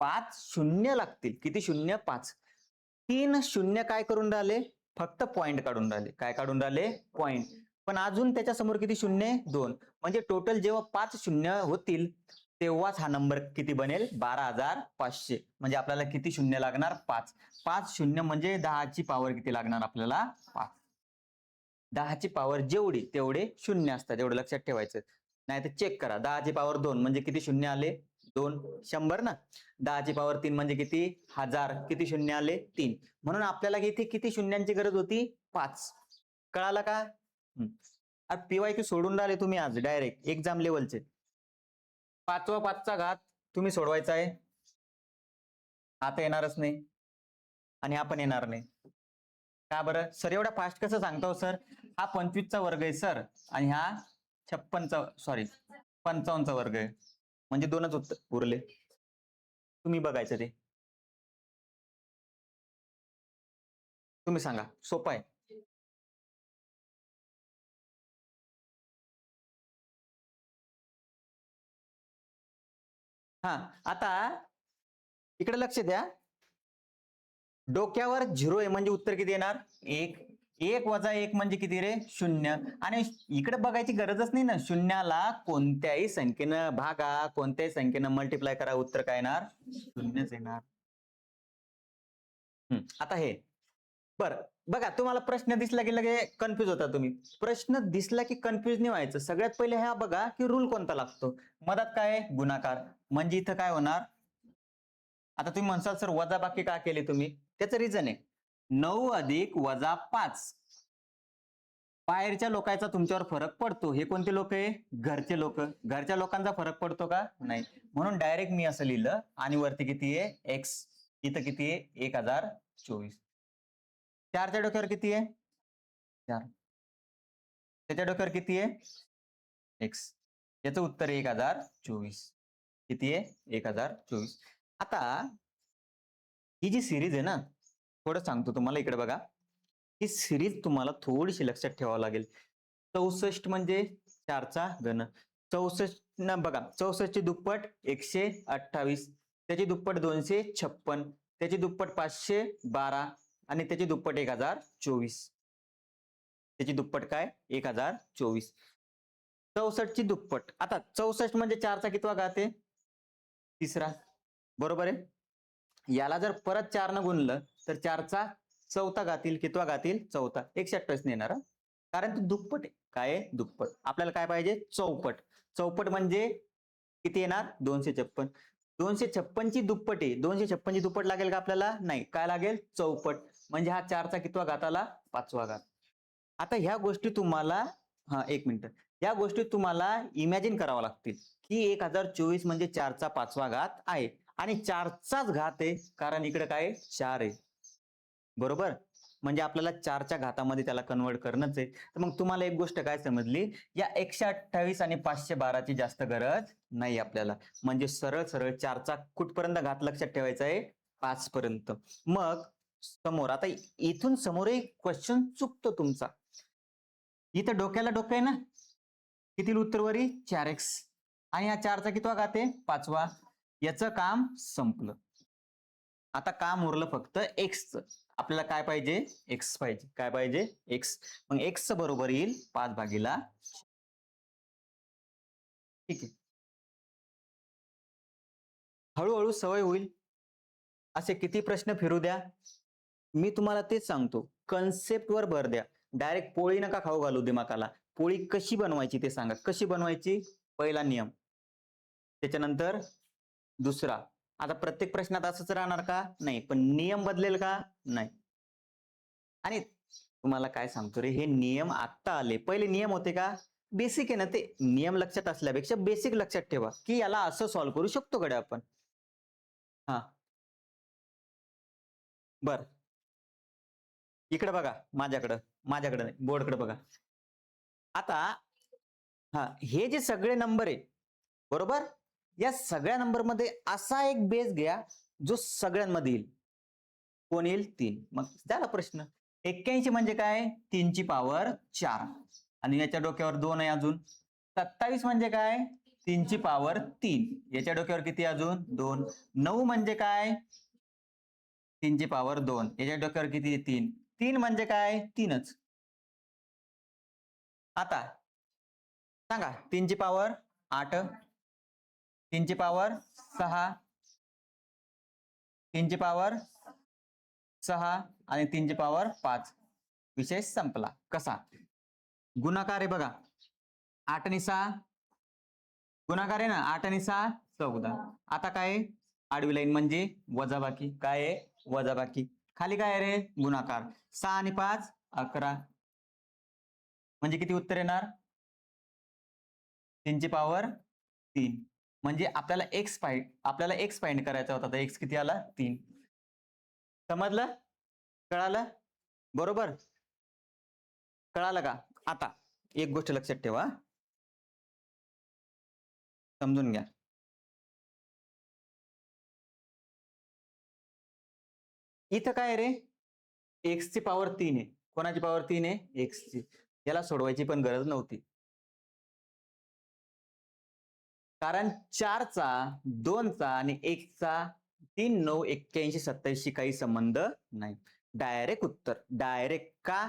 5 शून्य लागतील. किती शून्य? 5. 3 शून्य काय करून राहिले? फक्त पॉइंट काढून राहिले. काय काढून राहिले? पॉइंट. पण अजून त्याच्या समोर किती शून्य? 2. म्हणजे टोटल जेव्हा 5 शून्य होतील तेव्हाच हा नंबर किती बनेल? 12,500. म्हणजे आपल्याला किती शून्य लागणार? 5. 5 शून्य म्हणजे 10ची पॉवर किती लागणार आपल्याला? 5. 10ची पॉवर जेवढी तेवढे शून्य असतात, एवढं लक्षात ठेवायचं. नाही तर चेक करा. 10ची पॉवर 2 म्हणजे किती शून्य आले? 2. 100 ना. 10ची पॉवर 3 म्हणजे किती? 1000. किती शून्य आले? 3. म्हणून आपल्याला इथे किती शून्यांची गरज होती? 5. कळालं का? PYQ सोडून राहिले तुम्ही आज डायरेक्ट एक्झाम लेवलचे. 5चा घात तुम्ही सोडवायचा आहे. आता येणारच नाही आणि आपण येणार नाही. का बरं सर? एवढा फास्ट कसं सांगतो सर? हा 25चा वर्ग आहे सर आणि हा 55चा वर्ग आहे. म्हणजे 2च उत्तर उरले. तुम्ही बघायचं ते. तुम्ही सांगा. सोपं आहे. हा आता इकडे लक्ष द्या. डोक्यावर 0 आहे म्हणजे उत्तर किती येणार? 1. 1 वजा 1 म्हणजे किती रे? 0. आणि इकडे बघायची गरजच नाही ना, शून्याला कोणत्याही संख्येनं भागा, कोणत्याही संख्येनं मल्टिप्लाय करा, उत्तर काय येणार? 0च येणार. आता हे बरं बघा, तुम्हाला प्रश्न दिसला की लगे कन्फ्युज होता तुम्ही. प्रश्न दिसला की कन्फ्युज नाही व्हायचं. सगळ्यात पहिले हा बघा की रूल कोणता लागतो. मधात काय आहे? गुणाकार. म्हणजे इथं काय होणार? आता तुम्ही म्हणसाल सर वजाबाकी का केली तुम्ही? त्याचं रिझन आहे. 9 अधिक वजा 5. बाहेरच्या लोकांचा तुमच्यावर फरक पडतो. हे कोणते लोक आहे? घरचे लोक. घरच्या लोकांचा फरक पडतो का? नाही. म्हणून डायरेक्ट मी असं लिहिलं आणि वरती किती आहे? एक्स. इथं किती आहे? 1024. 4च्या डोक्यावर किती आहे? 4. त्याच्या डोक्यावर किती आहे? एक्स. याचं उत्तर 1024. किती आहे? 1024. आता ही जी सिरीज आहे ना, थोडं सांगतो तुम्हाला, इकडे बघा. ही सिरीज तुम्हाला थोडीशी लक्षात ठेवावं लागेल. 64 म्हणजे 4चा घन. 64 ना बघा, 64 ची दुप्पट 128, त्याची दुप्पट 256, त्याची दुप्पट 512 आणि त्याची दुप्पट 1024. त्याची दुप्पट काय? 1024. 64 ची दुप्पट. आता 64 म्हणजे 4चा कितवा घात आहे? 3रा. बरोबर आहे. याला जर परत 4 न गुणलं तर 4चा चौथा घातील. कितवा घातील? चौथा. 128 नाही येणार, कारण ती दुप्पट आहे. काय आहे? दुप्पट. आपल्याला काय पाहिजे? चौपट. चौपट म्हणजे किती येणार? 256. 256 ची दुप्पट आहे. 256 ची दुप्पट लागेल का आपल्याला? नाही. काय लागेल? चौपट. म्हणजे हा 4चा कितवा घात आला? 5वा घात. आता ह्या गोष्टी तुम्हाला, एक मिनिट, या गोष्टी तुम्हाला इमॅजिन करावं लागतील की 1024 म्हणजे 4चा 5वा घात आहे आणि 4चाच घात आहे, कारण इकडे काय? 4 आहे. बरोबर. म्हणजे आपल्याला 4च्या घातामध्ये त्याला कन्वर्ट करणंच आहे. तर मग तुम्हाला एक गोष्ट काय समजली? या 128 आणि 512 ची जास्त गरज नाही आपल्याला. म्हणजे सरळ सरळ 4चा कुठपर्यंत घात लक्षात ठेवायचा आहे? 5 पर्यंत. मग समोर, आता इथून समोर एक क्वेश्चन चुकतो तुमचा. इथं डोक्याला डोकं आहे ना, किती उत्तरवरी? 4x. आणि हा 4चा कितवा घात आहे? 5वा. याचं काम संपलं. आता काम उरलं फक्त एक्सचं. आपल्याला काय पाहिजे? एक्स पाहिजे. काय पाहिजे? एक्स. मग एक्स बरोबर येईल 5/4. ठीक आहे. हळूहळू सवय होईल. असे किती प्रश्न फिरू द्या, मी तुम्हाला तेच सांगतो, कन्सेप्टवर भर द्या. डायरेक्ट पोळी नका खाऊ घालू दिमाकाला. पोळी कशी बनवायची ते सांगा. कशी बनवायची? पहिला नियम. त्याच्यानंतर दुसरा. आता प्रत्येक प्रश्नात असंच राहणार का? नाही. पण नियम बदलेल का? नाही. आणि तुम्हाला काय सांगतो रे, हे नियम आत्ता आले. पहिले नियम होते का? बेसिक आहे ना ते. नियम लक्षात असल्यापेक्षा बेसिक लक्षात ठेवा की याला असं सॉल्व्ह करू शकतो कडे आपण. हा, बर. इकडे बघा, माझ्याकडे नाही, बोर्डकडे बघा. आता हे जे सगळे नंबर आहे, बरोबर, या सगळ्या नंबर मध्ये असा एक बेस घ्या जो सगळ्यांमध्ये येईल. कोण येईल? 3. मग झाला प्रश्न. 81 म्हणजे काय? 3 ची पॉवर 4 आणि याच्या डोक्यावर 2 आहे अजून. 27 म्हणजे काय? 3 ची पॉवर 3. याच्या डोक्यावर किती अजून? 2. 9 म्हणजे काय? 3 ची पॉवर 2. याच्या डोक्यावर किती? 3. 3 म्हणजे काय? 3च. आता सांगा, 3 ची पॉवर 8, 3 ची पॉवर 6, 3 ची पॉवर 6 आणि 3 ची पॉवर 5. विषय संपला. कसा? गुणाकार आहे बघा. 8 आणि 6 गुणाकार आहे ना, 8 आणि 6 14. आता काय? आडवी लाईन म्हणजे वजाबाकी. काय आहे? वजाबाकी. खाली काय रे? गुणाकार. 6 आणि 5 11. म्हणजे किती उत्तर येणार? 3 ची पॉवर 3. म्हणजे आपल्याला एक्स फाइंड करायचा होता. तर एक्स किती आला? 3. समजलं? कळालं? बरोबर. कळालं का? आता एक गोष्ट लक्षात ठेवा, समजून घ्या. इथं काय रे? एक्स ची पॉवर 3 आहे. कोणाची पॉवर 3 आहे? एक्स ची. याला सोडवायची पण गरज नव्हती, कारण 4चा 2चा आणि 1चा 3 9 81 27 शी काही संबंध नाही. डायरेक्ट उत्तर. डायरेक्ट. का?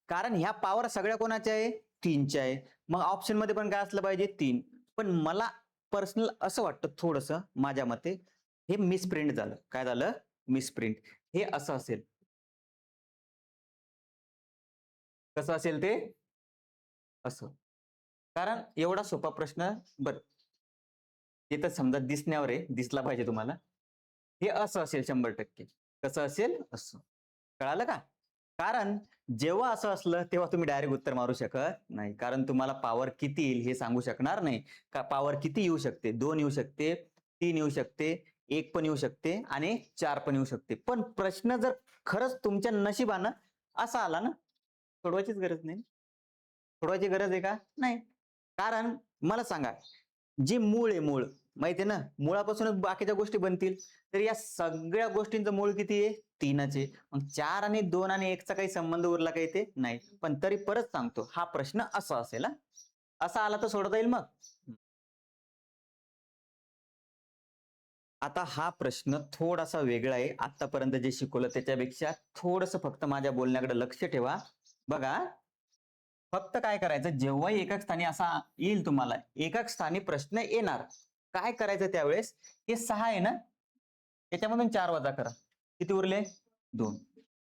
कारण ह्या पॉवर सगळ्या कोणाच्या आहे? 3च्या आहे. मग ऑप्शन मध्ये पण काय असलं पाहिजे? 3. पण मला पर्सनल असं वाटतं थोडंसं माझ्या मते हे मिसप्रिंट झालं. काय झालं? मिसप्रिंट. हे असं असेल. कसं असेल ते? असं. कारण एवढा सोपा प्रश्न बरं ते तर समजा दिसण्यावर आहे, दिसला पाहिजे तुम्हाला. हे असं असेल 100%. कसं असेल? असं. कळालं का? कारण जेव्हा असं असलं तेव्हा तुम्ही डायरेक्ट उत्तर मारू शकत नाही. कारण तुम्हाला पॉवर किती येईल हे सांगू शकणार नाही. का पॉवर किती येऊ शकते? 2 येऊ शकते, 3 येऊ शकते, 1 पण येऊ शकते आणि 4 पण येऊ शकते. पण प्रश्न जर खरंच तुमच्या नशिबानं असा आला ना, सोडवायचीच गरज नाही. सोडवायची गरज आहे का? नाही. कारण मला सांगा, जी मूळ आहे मूळ, माहिती आहे ना? मुळापासूनच बाकीच्या गोष्टी बनतील. तर या सगळ्या गोष्टींचं मूळ किती आहे? 3च आहे. मग 4 आणि 2 आणि 1 चा काही संबंध उरला का इथे? नाही. पण तरी परत सांगतो, हा प्रश्न असा असेल हां. असा आला तर सोडवता येईल मग? आता हा प्रश्न थोडासा वेगळा आहे. आत्तापर्यंत जे शिकवलं त्याच्यापेक्षा थोडंसं फक्त माझ्या बोलण्याकडे लक्ष ठेवा. बघा, फक्त काय करायचं जेव्हाही एकक स्थानी असा येईल तुम्हाला, एकक स्थानी प्रश्न येणार. काय करायचं त्यावेळेस? हे 6 आहे ना, त्याच्यामधून 4 वजा करा. किती उरले? 2.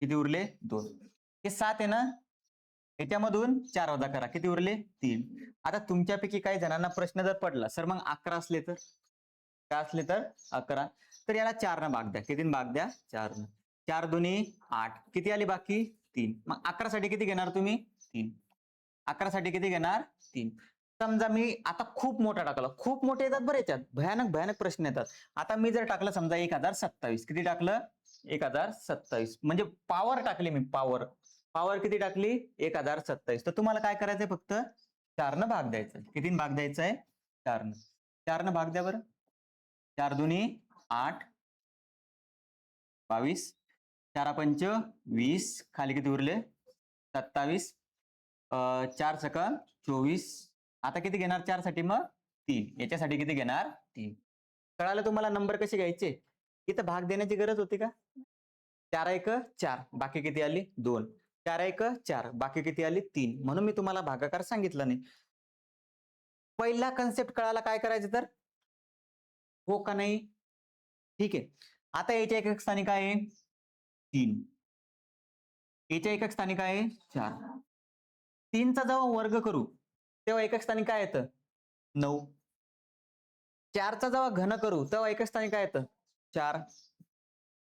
किती उरले? 2. हे 7 आहे ना, याच्यामधून 4 वजा करा. किती उरले? 3. आता तुमच्यापैकी काही जणांना प्रश्न जर पडला, सर मग 11 असले तर? काय असले तर? 11. तर याला 4 न भाग द्या. कितीने भाग द्या? 4 न. 4 दुनी 8. किती आली बाकी? 3. मग 11 साठी किती घेणार तुम्ही? 3. 11 साठी किती घेणार? 3. समजा मी आता खूप मोठा टाकला. खूप मोठे येतात बरं याच्यात. भयानक भयानक प्रश्न येतात. आता मी जर टाकलं समजा 1027. किती टाकलं? 1027. म्हणजे पॉवर टाकली मी पॉवर. पॉवर किती टाकली? 1027. तर तुम्हाला काय करायचंय फक्त 4 न भाग द्यायचा. कितीने भाग द्यायचा आहे? 4 न. 4 न भाग द्या बरं. 4 दुनी 8. 22. 4 पंच 20. खाली किती उरले? 27. 4 सका 24. आता किती घेणार 4 साठी मग? 3. याच्यासाठी किती घेणार? 3. कळालं तुम्हाला नंबर कसे घ्यायचे? इथं भाग देण्याची गरज होती का? 4 एक 4. बाकी किती आली? 2. 4 एक 4. बाकी किती आली? 3. म्हणून मी तुम्हाला भागाकार सांगितला नाही. पहिला कन्सेप्ट कळाला काय करायचं तर? हो का नाही? ठीक आहे. आता याच्या एकक स्थानी काय आहे? 3. याच्या एकक स्थानी काय आहे? 4. 3चा जेव्हा वर्ग करू, तेव्हा एकक स्थानी काय येतं? 9. 4चा जेव्हा घन करू, तेव्हा एकक स्थानी काय येतं? 4.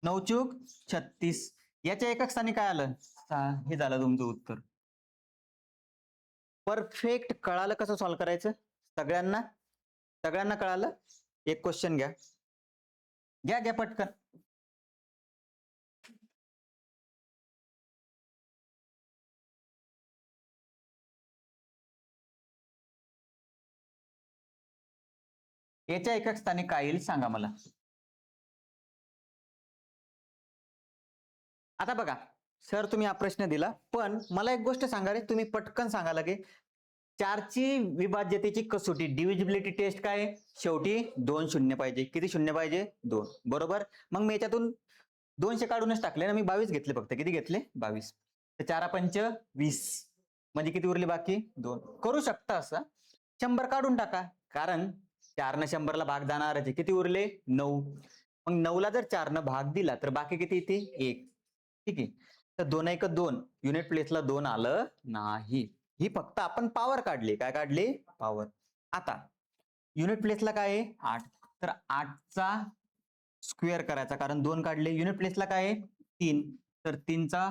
9 चूक 36. याच्या एकक स्थानी काय आलं? 6. हे झालं तुमचं उत्तर. परफेक्ट कळालं कसं सॉल्व्ह करायचं? सगळ्यांना? सगळ्यांना कळालं? एक क्वेश्चन घ्या. घ्या घ्या पटकन. याच्या एकक स्थानी काय येईल सांगा मला. आता बघा, सर तुम्ही हा प्रश्न दिला, पण मला एक गोष्ट सांगा रे, तुम्ही पटकन सांगा लगे. 4ची विभाज्यतेची कसोटी डिव्हिजिबिलिटी टेस्ट काय आहे? शेवटी 2 शून्य पाहिजे. किती शून्य पाहिजे? 2. बरोबर. मग मी याच्यातून 200 काढूनच टाकले ना, मी 22 घेतले फक्त. किती घेतले? 22. तर 4 पंच 20. म्हणजे किती उरले बाकी? 2. करू शकता असं. 100 काढून टाका. कारण 4 न 100ला भाग जाणारच आहे. किती उरले? 9. मग 9ला जर 4 न भाग दिला तर बाकी किती येते? 1. ठीक आहे. तर 2 एक 2. युनिट प्लेसला 2 आलं नाही. ही फक्त आपण पॉवर काढली. काय काढली? पॉवर. आता युनिट प्लेसला काय आहे? 8. तर 8चा स्क्वेअर करायचा कारण 2 काढले. युनिट प्लेसला काय आहे? 3. तर 3चा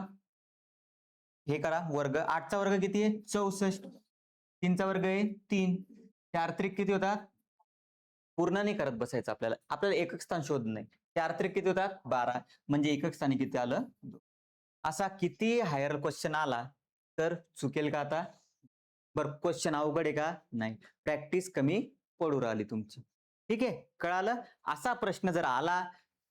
हे करा वर्ग. 8चा वर्ग किती आहे? 64. 3चा वर्ग आहे 3. 4 त्रिक किती होतात? पूर्ण नाही करत बसायचं आपल्याला. आपल्याला एकक स्थान शोधणं नाही. 4 त्रिक किती होतात? 12. म्हणजे एकक स्थानी किती आलं? असा किती हायर क्वेश्चन आला तर चुकेल का आता? बरं क्वेश्चन अवघड आहे का? नाही. प्रॅक्टिस कमी पडू राहिली तुमची. ठीक आहे, कळालं? असा प्रश्न जर आला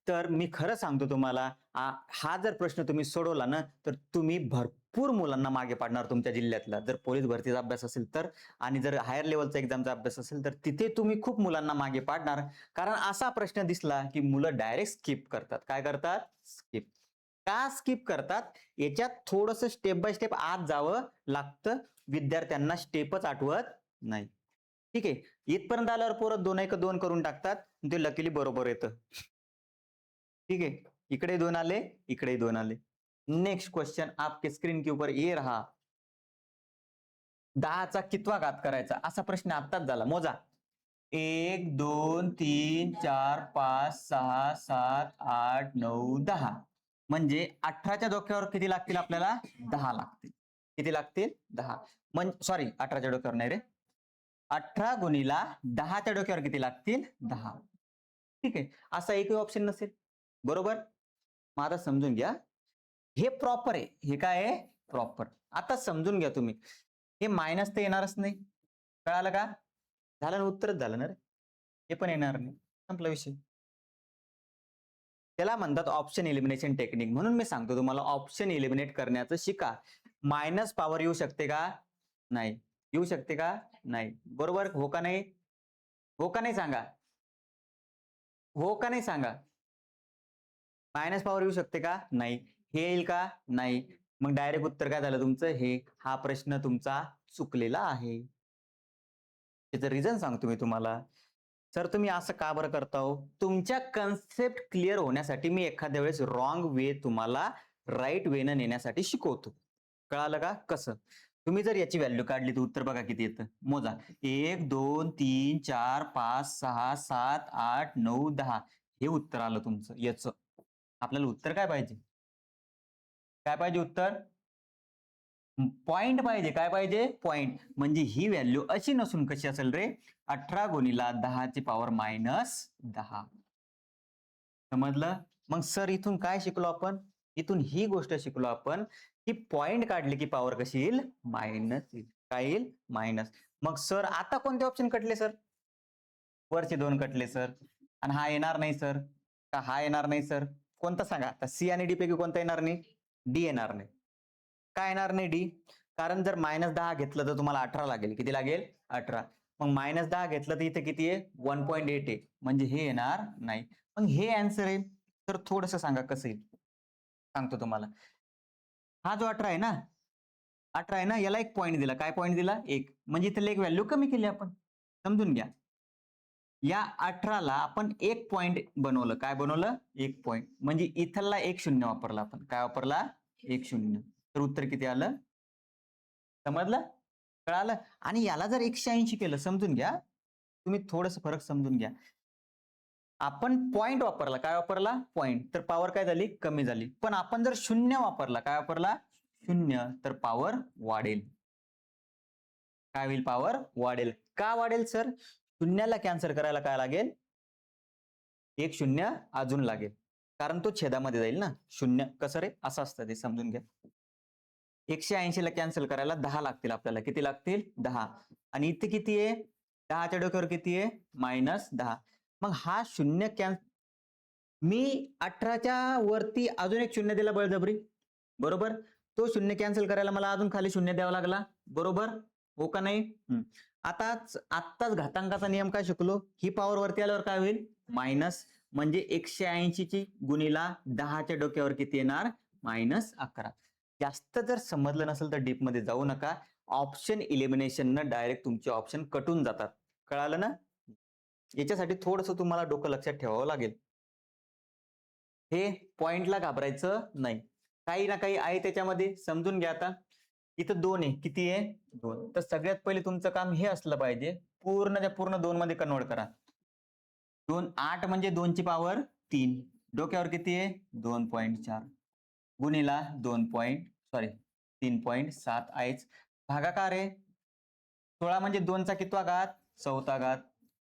तर मी खरं सांगतो तुम्हाला, हा जर प्रश्न तुम्ही सोडवला ना तर तुम्ही भरपूर मुलांना मागे पाडणार तुमच्या जिल्ह्यातला. जर पोलीस भरतीचा अभ्यास असेल तर, आणि जर हायर लेवलचा एक्झामचा अभ्यास असेल तर तिथे तुम्ही खूप मुलांना मागे पाडणार. कारण असा प्रश्न दिसला की मुलं डायरेक्ट स्किप करतात. काय करतात? स्किप. का स्किप करतात? याच्यात थोडस स्टेप बाय स्टेप आत जावं लागतं, विद्यार्थ्यांना स्टेपच आठवत नाही. ठीक आहे, इथपर्यंत आल्यावर पोरं 2 एक 2 करून टाकतात, ते लकीली बरोबर येतं. ठीक है, इकडे 2 आले, इकडे 2 आले. नेक्स्ट क्वेश्चन आपके स्क्रीन के ऊपर ये रहा. 10चा कितवा घात करायचा असा प्रश्न आत्ताच झाला. मोजा. 1 2 3 4 5 6 7 8 9 10. म्हणजे 18च्या डोक्यावर किती लागतील आपल्याला? 10 लागतील. किती लागतील? 10. म्हणजे सॉरी 18च्या डोक्यावर नाही रे. 18 गुणीला 10च्या डोक्यावर किती लागतील? 10. ठीक आहे, असा एकही ऑप्शन नसेल. बरोबर? मग आता समजून घ्या. हे प्रॉपर आहे. हे काय आहे? प्रॉपर. आता समजून घ्या तुम्ही. हे मायनस तर येणारच नाही. कळालं का? झालं ना, उत्तरच झालं ना रे. हे पण येणार नाही. संपला विषय. त्याला म्हणतात ऑप्शन एलिमिनेशन टेक्निक. म्हणून मी सांगतो तुम्हाला ऑप्शन एलिमिनेट करण्याचं शिका. मायनस पॉवर येऊ शकते का? नाही. येऊ शकते का? नाही. बरोबर हो का नाही? हो का नाही सांगा? हो का नाही सांगा? मायनस पॉवर येऊ शकते का? नाही. हे येईल का? नाही. मग डायरेक्ट उत्तर काय झालं तुमचं? हे. हा प्रश्न तुमचा चुकलेला आहे. त्याचं रिझन सांगतो मी तुम्हाला. सर तुम्ही असं का बरं करता हो? तुमच्या कन्सेप्ट क्लिअर होण्यासाठी मी एखाद्या वेळेस रॉंग वे तुम्हाला राईट वे न नेण्यासाठी शिकवतो. कळालं का? कसं? तुम्ही जर याची व्हॅल्यू काढली तर उत्तर बघा किती येतं. मोजा. 1 2 3 4 5 6 7 8 9 10. हे उत्तर आलं तुमचं याचं. आपल्याला उत्तर काय पाहिजे? काय पाहिजे उत्तर? पॉइंट पाहिजे. काय पाहिजे? पॉइंट. म्हणजे ही व्हॅल्यू अशी नसून कशी असेल रे? 18 गुणीला 10ची पॉवर -10. समजलं? मग सर इथून काय शिकलो आपण? इथून ही गोष्ट शिकलो आपण की पॉइंट काढली की पॉवर कशी येईल? मायनस येईल. काय येईल? मायनस. मग सर आता कोणते ऑप्शन कटले सर? वरचे 2 कटले सर. आणि हा येणार नाही सर. का हा येणार नाही सर? कोणता सांगा? आता सी आणि डी पैकी कोणता येणार नाही? डी येणार नाही. का येणार नाही डी? कारण जर -10 घेतलं तर तुम्हाला 18 लागेल. किती लागेल? 18. मग -10 घेतलं तर इथे किती आहे? 1.8 आहे. म्हणजे हे येणार नाही. मग हे आन्सर आहे. तर थोडंसं सांगा कसं येईल? सांगतो तुम्हाला. हा जो 18 आहे ना, 18 आहे ना, याला एक पॉइंट दिला. काय पॉइंट दिला? 1. म्हणजे इथले एक व्हॅल्यू कमी केली आपण. समजून घ्या. या 18ला आपण 1 पॉइंट बनवलं. काय बनवलं? 1 पॉइंट. म्हणजे इथला 1 शून्य वापरला आपण. काय वापरला? 1 शून्य. तर उत्तर किती आलं? समजलं? कळालं? आणि याला जर 180 केलं, समजून घ्या. तुम्ही थोडंसं फरक समजून घ्या. आपण पॉइंट वापरला. काय वापरला? पॉइंट. तर पॉवर काय झाली? कमी झाली. पण आपण जर शून्य वापरला, काय वापरला? शून्य, तर पॉवर वाढेल. काय होईल? पॉवर वाढेल. का वाढेल सर? शून्याला कॅन्सल करायला काय लागेल? 1 शून्य अजून लागेल. कारण तो छेदामध्ये जाईल ना. शून्य कसं रे? असं असतं ते, समजून घ्या. 180 ला कॅन्सल करायला 10 लागतील आपल्याला. किती लागतील? 10. आणि इथे किती आहे? 10च्या डोक्यावर किती आहे? -10. मग हा शून्य मी 18च्या वरती अजून एक शून्य दिला बळजबरी. बरोबर? तो शून्य कॅन्सल करायला मला अजून खाली शून्य द्यावा लागला. बरोबर? हो का नाही? आत्ताच घातांकाचा नियम काय शिकलो? ही पॉवर वरती आल्यावर काय होईल? मायनस. म्हणजे 180 ची गुणीला 10च्या डोक्यावर किती येणार? -11. जास्त जर समजलं नसेल तर डीप मध्ये जाऊ नका. ऑप्शन इलिमिनेशन न डायरेक्ट तुमचे ऑप्शन कटून जातात. कळालं ना? याच्यासाठी थोडंसं तुम्हाला डोकं लक्षात ठेवावं लागेल. हे पॉइंटला घाबरायचं नाही. काही ना काही आहे त्याच्यामध्ये, समजून घ्या. आता इथं 2 आहे. किती आहे? 2. तर सगळ्यात पहिले तुमचं काम हे असलं पाहिजे, पूर्णच्या पूर्ण 2 मध्ये कन्वर्ट करा. 2 8 म्हणजे 2 ची पॉवर 3. डोक्यावर किती आहे? 2.4 गुणीला 3.7 आहेच. भागाकार आहे. 16 म्हणजे 2 चा कितवा घात? 4था घात.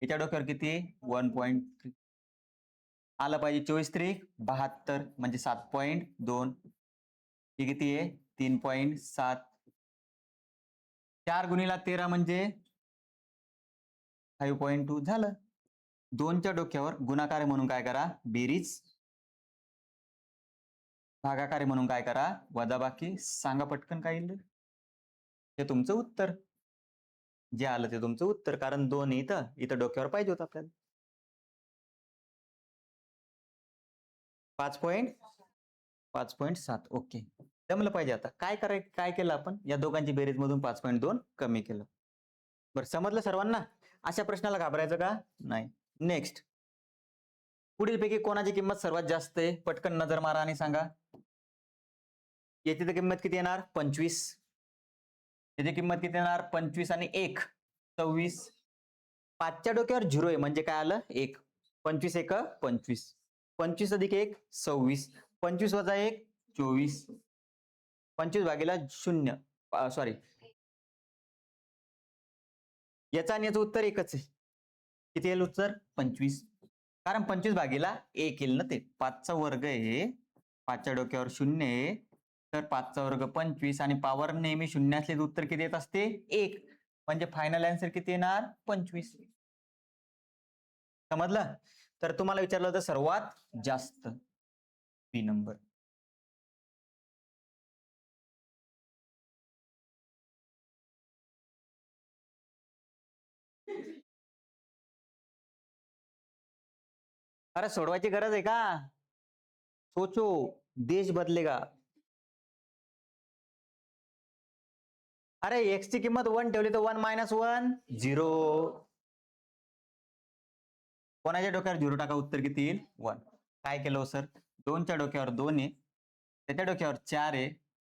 याच्या डोक्यावर किती आहे? 1.3 आलं पाहिजे. 24 त्रिक 72 म्हणजे 7.2. हे किती आहे? 3.7. 4 गुणीला 13 म्हणजे 5.2 झालं. 2च्या डोक्यावर गुणाकार आहे म्हणून काय करा? बेरीज. भागाकार आहे म्हणून काय करा? वजाबाकी. सांगा पटकन काय येईल? हे तुमचं उत्तर. जे आलं ते तुमचं उत्तर. कारण 2 इथं डोक्यावर पाहिजे होतं आपल्याला. 5. 5.7. ओके, जमलं पाहिजे. आता काय केलं आपण, या दोघांची बेरीज मधून 5.2 कमी केलं. बरं, समजलं सर्वांना? अशा प्रश्नाला घाबरायचं का नाही. नेक्स्ट, पुढीलपैकी कोणाची किंमत सर्वात जास्त आहे? पटकन नजर मारा आणि सांगा. याची तर किंमत किती येणार? 25. याची किंमत किती येणार? 25 आणि 1 26. 5च्या डोक्यावर 0 आहे म्हणजे काय आलं? 1. 25 1 25. 25 अधिक 1 26. 25 वजा 1 24. 25 भागीला 0. सॉरी, याचं आणि याचं उत्तर एकच आहे. किती येईल उत्तर? 25. कारण 25 भागीला 1 येईल ना, ते 5चा वर्ग आहे, 5च्या डोक्यावर 0 आहे, तर 5चा वर्ग 25 आणि पॉवर नेहमी 0 असले तर उत्तर किती येत असते? 1. म्हणजे फायनल आन्सर किती येणार? 25. समजलं? तर तुम्हाला विचारलं होतं सर्वात जास्त, बी नंबर. अरे सोडवायची गरज आहे का? सोचो, देश बदलेगा. अरे एक्स ची किंमत 1 ठेवली तर 1 - 1 0. कोणाच्या डोक्यावर 0 टाका, उत्तर किती येईल? 1. काय केलं हो सर? 2च्या डोक्यावर 2 आहे, त्याच्या डोक्यावर 4 आहे,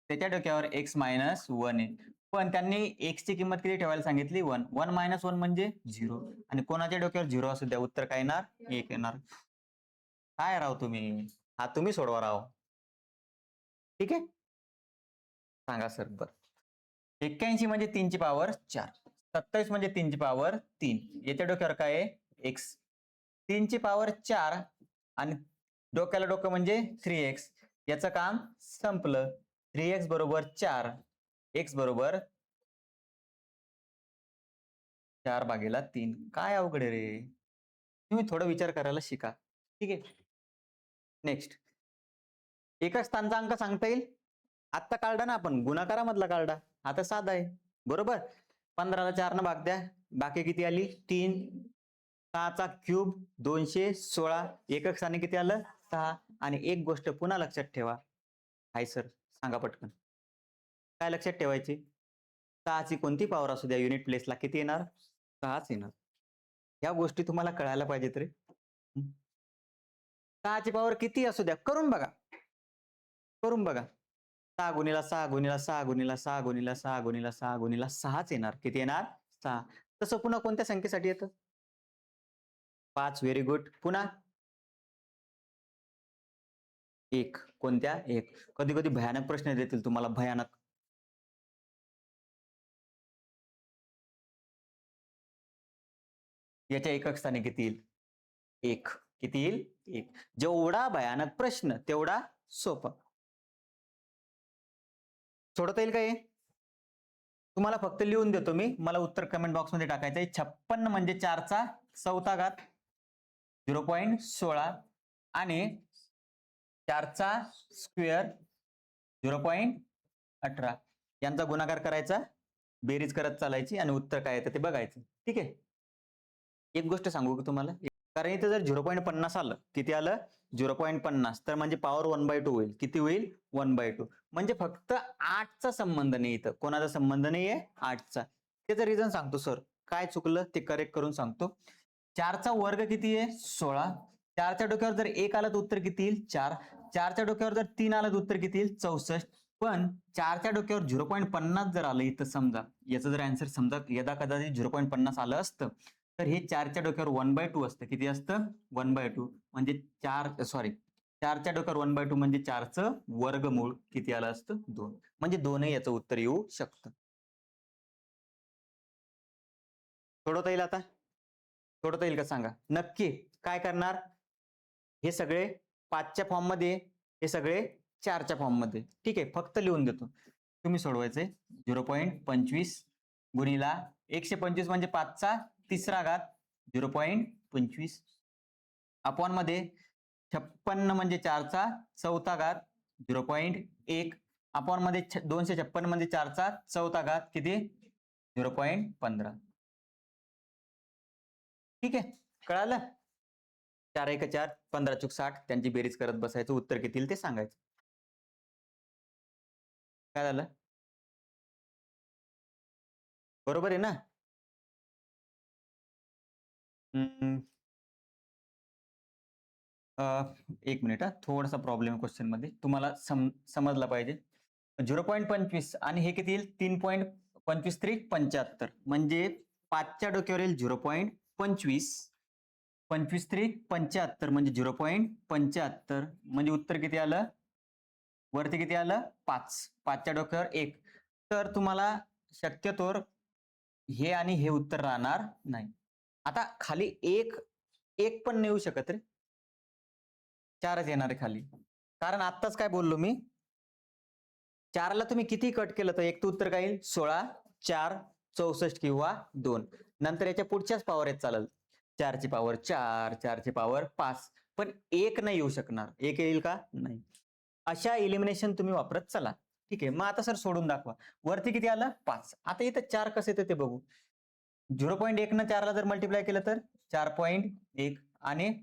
त्याच्या डोक्यावर x - 1 आहे, पण त्यांनी x ची किंमत किती ठेवायला सांगितली? 1. 1 - 1 म्हणजे 0. आणि कोणाच्या डोक्यावर 0 असू द्या, उत्तर काय येणार? 1 येणार. काय राव तुम्ही, हा तुम्ही सोडवा राव. ठीक आहे, सांगा सर. बर, 81 म्हणजे 3 ची पॉवर 4, 27 म्हणजे 3 ची पॉवर 3, याच्या डोक्यावर काय आहे? x. 3 ची पॉवर 4 आणि डोक्याला डोकं म्हणजे 3x. याचं काम संपलं. 3x बरोबर 4, x बरोबर 4/3. काय अवघड आहे रे, तुम्ही थोडं विचार करायला शिका. ठीक आहे, नेक्स्ट. एकच स्थानचा अंक सांगता येईल? आत्ता काढला ना आपण, गुणाकारामधला काढला, आता साधा आहे. बरोबर. 15ला 4 न भाग द्या, बाकी किती आली? 3. 6चा क्यूब 216. एकक स्थानी किती आलं? 6. आणि एक गोष्ट पुन्हा लक्षात ठेवा. हाय सर, सांगा पटकन. काय लक्षात ठेवायची? 6ची कोणती पॉवर असू द्या, युनिट प्लेसला किती येणार? 6च येणार. या गोष्टी तुम्हाला कळायला पाहिजेत रे. 6ची पॉवर किती असू द्या, करून बघा, करून बघा. 6 गुणिला 6 गुणिला 6 गुणिला 6 गुणिला 6 गुणिला 6 गुणिला 6च येणार. किती येणार? 6. तसं पुन्हा कोणत्या संख्येसाठी येतं? 5. Very good. पुन्हा 1. कोणत्या? 1. कधी कधी भयानक प्रश्न देतील तुम्हाला, भयानक. याच्या एकक स्थानी किती येईल? 1. किती येईल? 1. जेवढा भयानक प्रश्न तेवढा सोपा. सोडता येईल का हे? तुम्हाला फक्त लिहून देतो मी, मला उत्तर कमेंट बॉक्स मध्ये टाकायचं आहे. 56 म्हणजे 4चा चौथा घात 0.16 आणि 4चा स्क्वेअर 0.18. यांचा गुणाकार करायचा, बेरीज करत चालायची आणि उत्तर काय येतं ते बघायचं. ठीक आहे, एक गोष्ट सांगू की तुम्हाला, कारण इथे जर 0.50 आलं, किती आलं? 0.50, तर म्हणजे पॉवर 1/2 होईल. किती होईल? 1/2. म्हणजे फक्त 8चा संबंध नाही, इथं कोणाचा संबंध नाहीये? 8चा. त्याचं रिझन सांगतो सर, काय चुकलं ते करेक्ट करून सांगतो. 4चा वर्ग किती आहे? 16. 4च्या डोक्यावर जर 1 आलं तर उत्तर किती येईल? 4. 4च्या डोक्यावर जर 3 आलं तर उत्तर किती येईल? 64. पण 4च्या डोक्यावर 0.50 जर आलं इथं, समजा याचं जर आन्सर समजा यदा कदाचित 0.50 आलं असतं, तर हे 4च्या डोक्यावर 1/2 असतं. किती असतं? 1/2. म्हणजे 4च्या डोक्यावर 1/2 म्हणजे 4चं वर्गमूळ किती आलं असतं? 2. म्हणजे 2 याचं उत्तर येऊ शकतं. सोडवता येईल आता? सोडवता येईल का सांगा नक्की. काय करणार? हे सगळे 5च्या फॉर्म मध्ये, हे सगळे 4च्या फॉर्म मध्ये. ठीक आहे, फक्त लिहून देतो, तुम्ही सोडवायचे. 0.25 गुणिला 125 म्हणजे 5चा तिसरा घात 0.25 अपॉन मध्ये 56 म्हणजे 4चा चौथा घात 0.1 अपॉन मध्ये 256 म्हणजे 4चा चौथा घात किती? 0.15. ठीक आहे, कळालं? 4 1 4, 15 चूक 60, त्यांची बेरीज करत बसायचं, उत्तर किती येईल ते सांगायचं. काय झालं? बरोबर आहे ना? हम्म, एक मिनिट हा, थोडासा प्रॉब्लेम आहे क्वेश्चन मध्ये, तुम्हाला समजला पाहिजे. 0.25 आणि हे किती येईल? 3.25 त्रिक 75, म्हणजे 5च्या डोक्यावर येईल 0.25, 25 त्रिक 75 म्हणजे 0.75, म्हणजे उत्तर किती आलं? वरती किती आलं? 5. 5च्या डोक्यावर 1. तर तुम्हाला शक्यतोवर हे आणि हे उत्तर राहणार नाही. आता खाली एक एक पण नाही येऊ शकत रे, 4च येणार आहे खाली. कारण आत्ताच काय बोललो मी, 4ला तुम्ही किती कट केलं तर एक तर उत्तर काय येईल? 16, 4, 64 किंवा 2. नंतर याच्या पुढच्याच पॉवर येत चालेल. 4 ची पॉवर 4, 4 ची पॉवर 5. पण एक नाही येऊ शकणार. एक येईल का? नाही. अशा इलिमिनेशन तुम्ही वापरत चला. ठीक आहे. मग आता सर सोडून दाखवा. वरती किती आलं? 5. आता इथं 4 कसं येतं ते बघू. 0.1 न 4ला जर मल्टिप्लाय केलं तर 4.1 आणि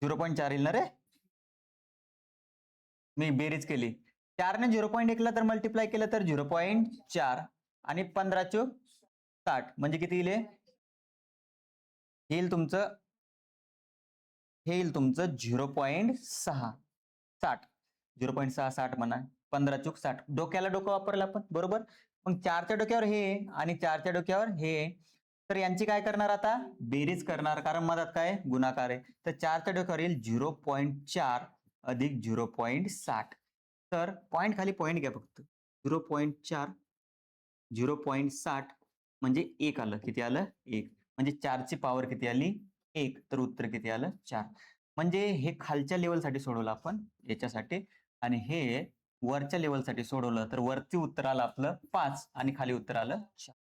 0.4 येईल ना रे? मी बेरीज केली. 4 ने 0.1 ला तर मल्टिप्लाय केलं तर 0.4 आणि 15 चोक 60, म्हणजे किती येईल? येईल तुमचं, हे येईल तुमचं 0.6 60, 0.660 म्हणा, 15 चूक 60. डोक्याला डोकं वापरलं आपण, बरोबर. मग 4च्या डोक्यावर हे आणि 4च्या डोक्यावर हे, तर यांची काय करणार आता? बेरीज करणार, कारण मधात काय? गुणाकार आहे. तर 4च्या डोक्यावर येईल 0.4 अधिक 0.60. तर पॉईंट खाली पॉईंट घ्या फक्त. 0.4 0.60 म्हणजे 1 आलं. किती आलं? 1. म्हणजे 4ची पॉवर किती आली? 1. तर उत्तर किती आलं? 4. म्हणजे हे खालच्या लेवलसाठी सोडवलं आपण याच्यासाठी, आणि हे वरच्या लेवलसाठी सोडवलं तर वरती उत्तर आलं आपलं 5 आणि खाली उत्तर आलं 4.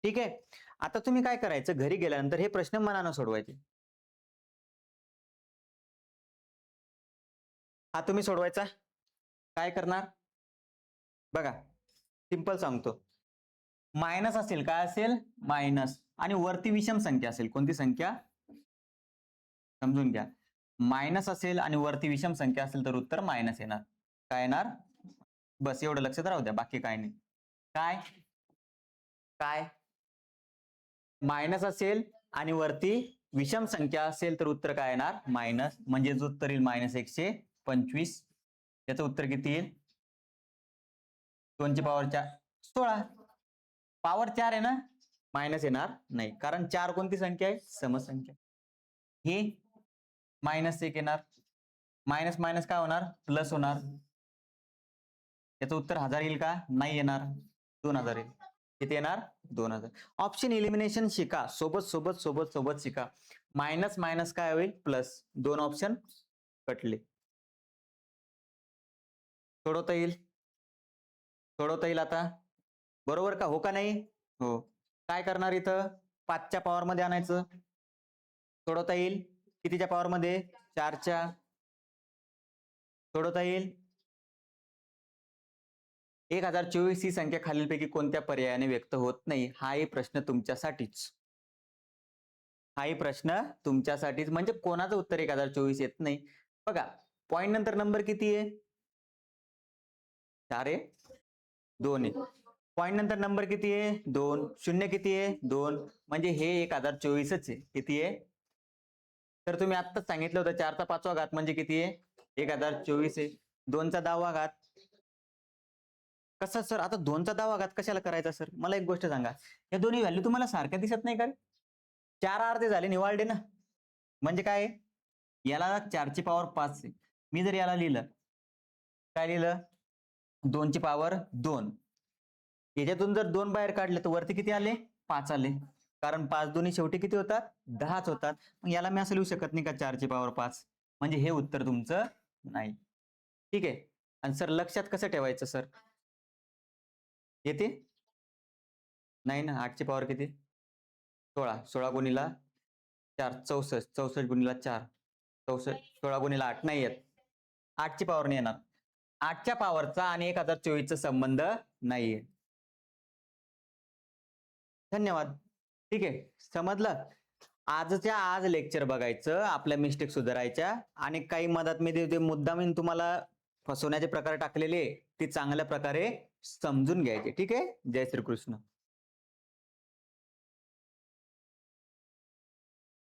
ठीक आहे. आता तुम्ही काय करायचं, घरी गेल्यानंतर हे प्रश्न मनानं सोडवायचे. हा तुम्ही सोडवायचा. काय करणार बघा, सिंपल सांगतो. मायनस असेल, काय असेल? मायनस, आणि वरती विषम संख्या असेल. कोणती संख्या? समजून घ्या. मायनस असेल आणि वरती विषम संख्या असेल तर उत्तर मायनस येणार. काय येणार? बस एवढं लक्षात राहू द्या, बाकी काय नाही. काय काय मायनस असेल आणि वरती विषम संख्या असेल तर उत्तर काय येणार? मायनस, म्हणजे उत्तर येईल -125. याचं उत्तर किती येईल? 2 ची पॉवर 4, 16. पॉवर 4 आहे ना, मायनस येणार नाही, कारण 4 कोणती संख्या आहे? समसंख्या. हे -1 येणार. मायनस मायनस काय होणार? प्लस होणार. याचं उत्तर 1000 येईल का? नाही येणार. 2000 येईल. किती येणार? 2000. ऑप्शन इलिमिनेशन शिका, सोबत सोबत सोबत सोबत शिका. मायनस मायनस काय होईल? प्लस. 2 ऑप्शन कटले. सोडवता येईल? सोडवता येईल आता? बरोबर का? हो का नाही? हो. काय करणार इथं? 5च्या पॉवर मध्ये आणायचं. सोडवता येईल? कितीच्या पॉवर मध्ये? 4च्या. सोडवता येईल? 1024 ही संख्या खालीलपैकी कोणत्या पर्यायाने व्यक्त होत नाही? हाही प्रश्न तुमच्यासाठीच. हाही प्रश्न तुमच्यासाठीच, म्हणजे कोणाचं उत्तर 1024 येत नाही. बघा, पॉइंट नंतर नंबर किती आहे? 4 आहे, 2 आहे. पॉइंट नंतर नंबर किती आहे? 2. शून्य किती आहे? 2. म्हणजे हे 1024च आहे. किती आहे? तर तुम्ही आत्ताच सांगितलं होतं 4चा 5वा घात म्हणजे किती आहे? 1024 आहे. 2चा 10वा घात. कसं सर? आता 2चा 10वा घात कशाला करायचा सर? मला एक गोष्ट सांगा, या दोन्ही व्हॅल्यू तुम्हाला सारख्या दिसत नाही का? 4 अर्धे झाले, निवाळले ना. म्हणजे काय? याला 4ची पॉवर 5 आहे. मी जर याला लिहिलं, काय लिहिलं? 2 ची पॉवर 2. याच्यातून जर 2 बाहेर काढले तर वरती किती आले? 5 आले. कारण 5 दोन्ही शेवटी किती होतात? 10च होतात. मग याला मी असं लिहू शकत नाही का 4ची पॉवर 5? म्हणजे हे उत्तर तुमचं नाही. ठीक आहे. आणि सर लक्षात कसं ठेवायचं सर? येते? नाही ना. 8ची पॉवर किती? 16. 16 गुणिला 4 64. 64 गुणिला 4 64. 16 गुणिला 8 नाही येत. 8ची पॉवर नाही येणार. 8च्या पॉवरचा आणि 1024चा संबंध नाहीये. धन्यवाद. ठीक आहे, समजलं? आजच्या आज लेक्चर बघायचं, आपल्या मिस्टेक सुधारायच्या आणि काही मधात मी ते मुद्दाम तुम्हाला फसवण्याचे प्रकार टाकलेले ते चांगल्या प्रकारे समजून घ्यायचे. ठीक आहे. जय श्रीकृष्ण.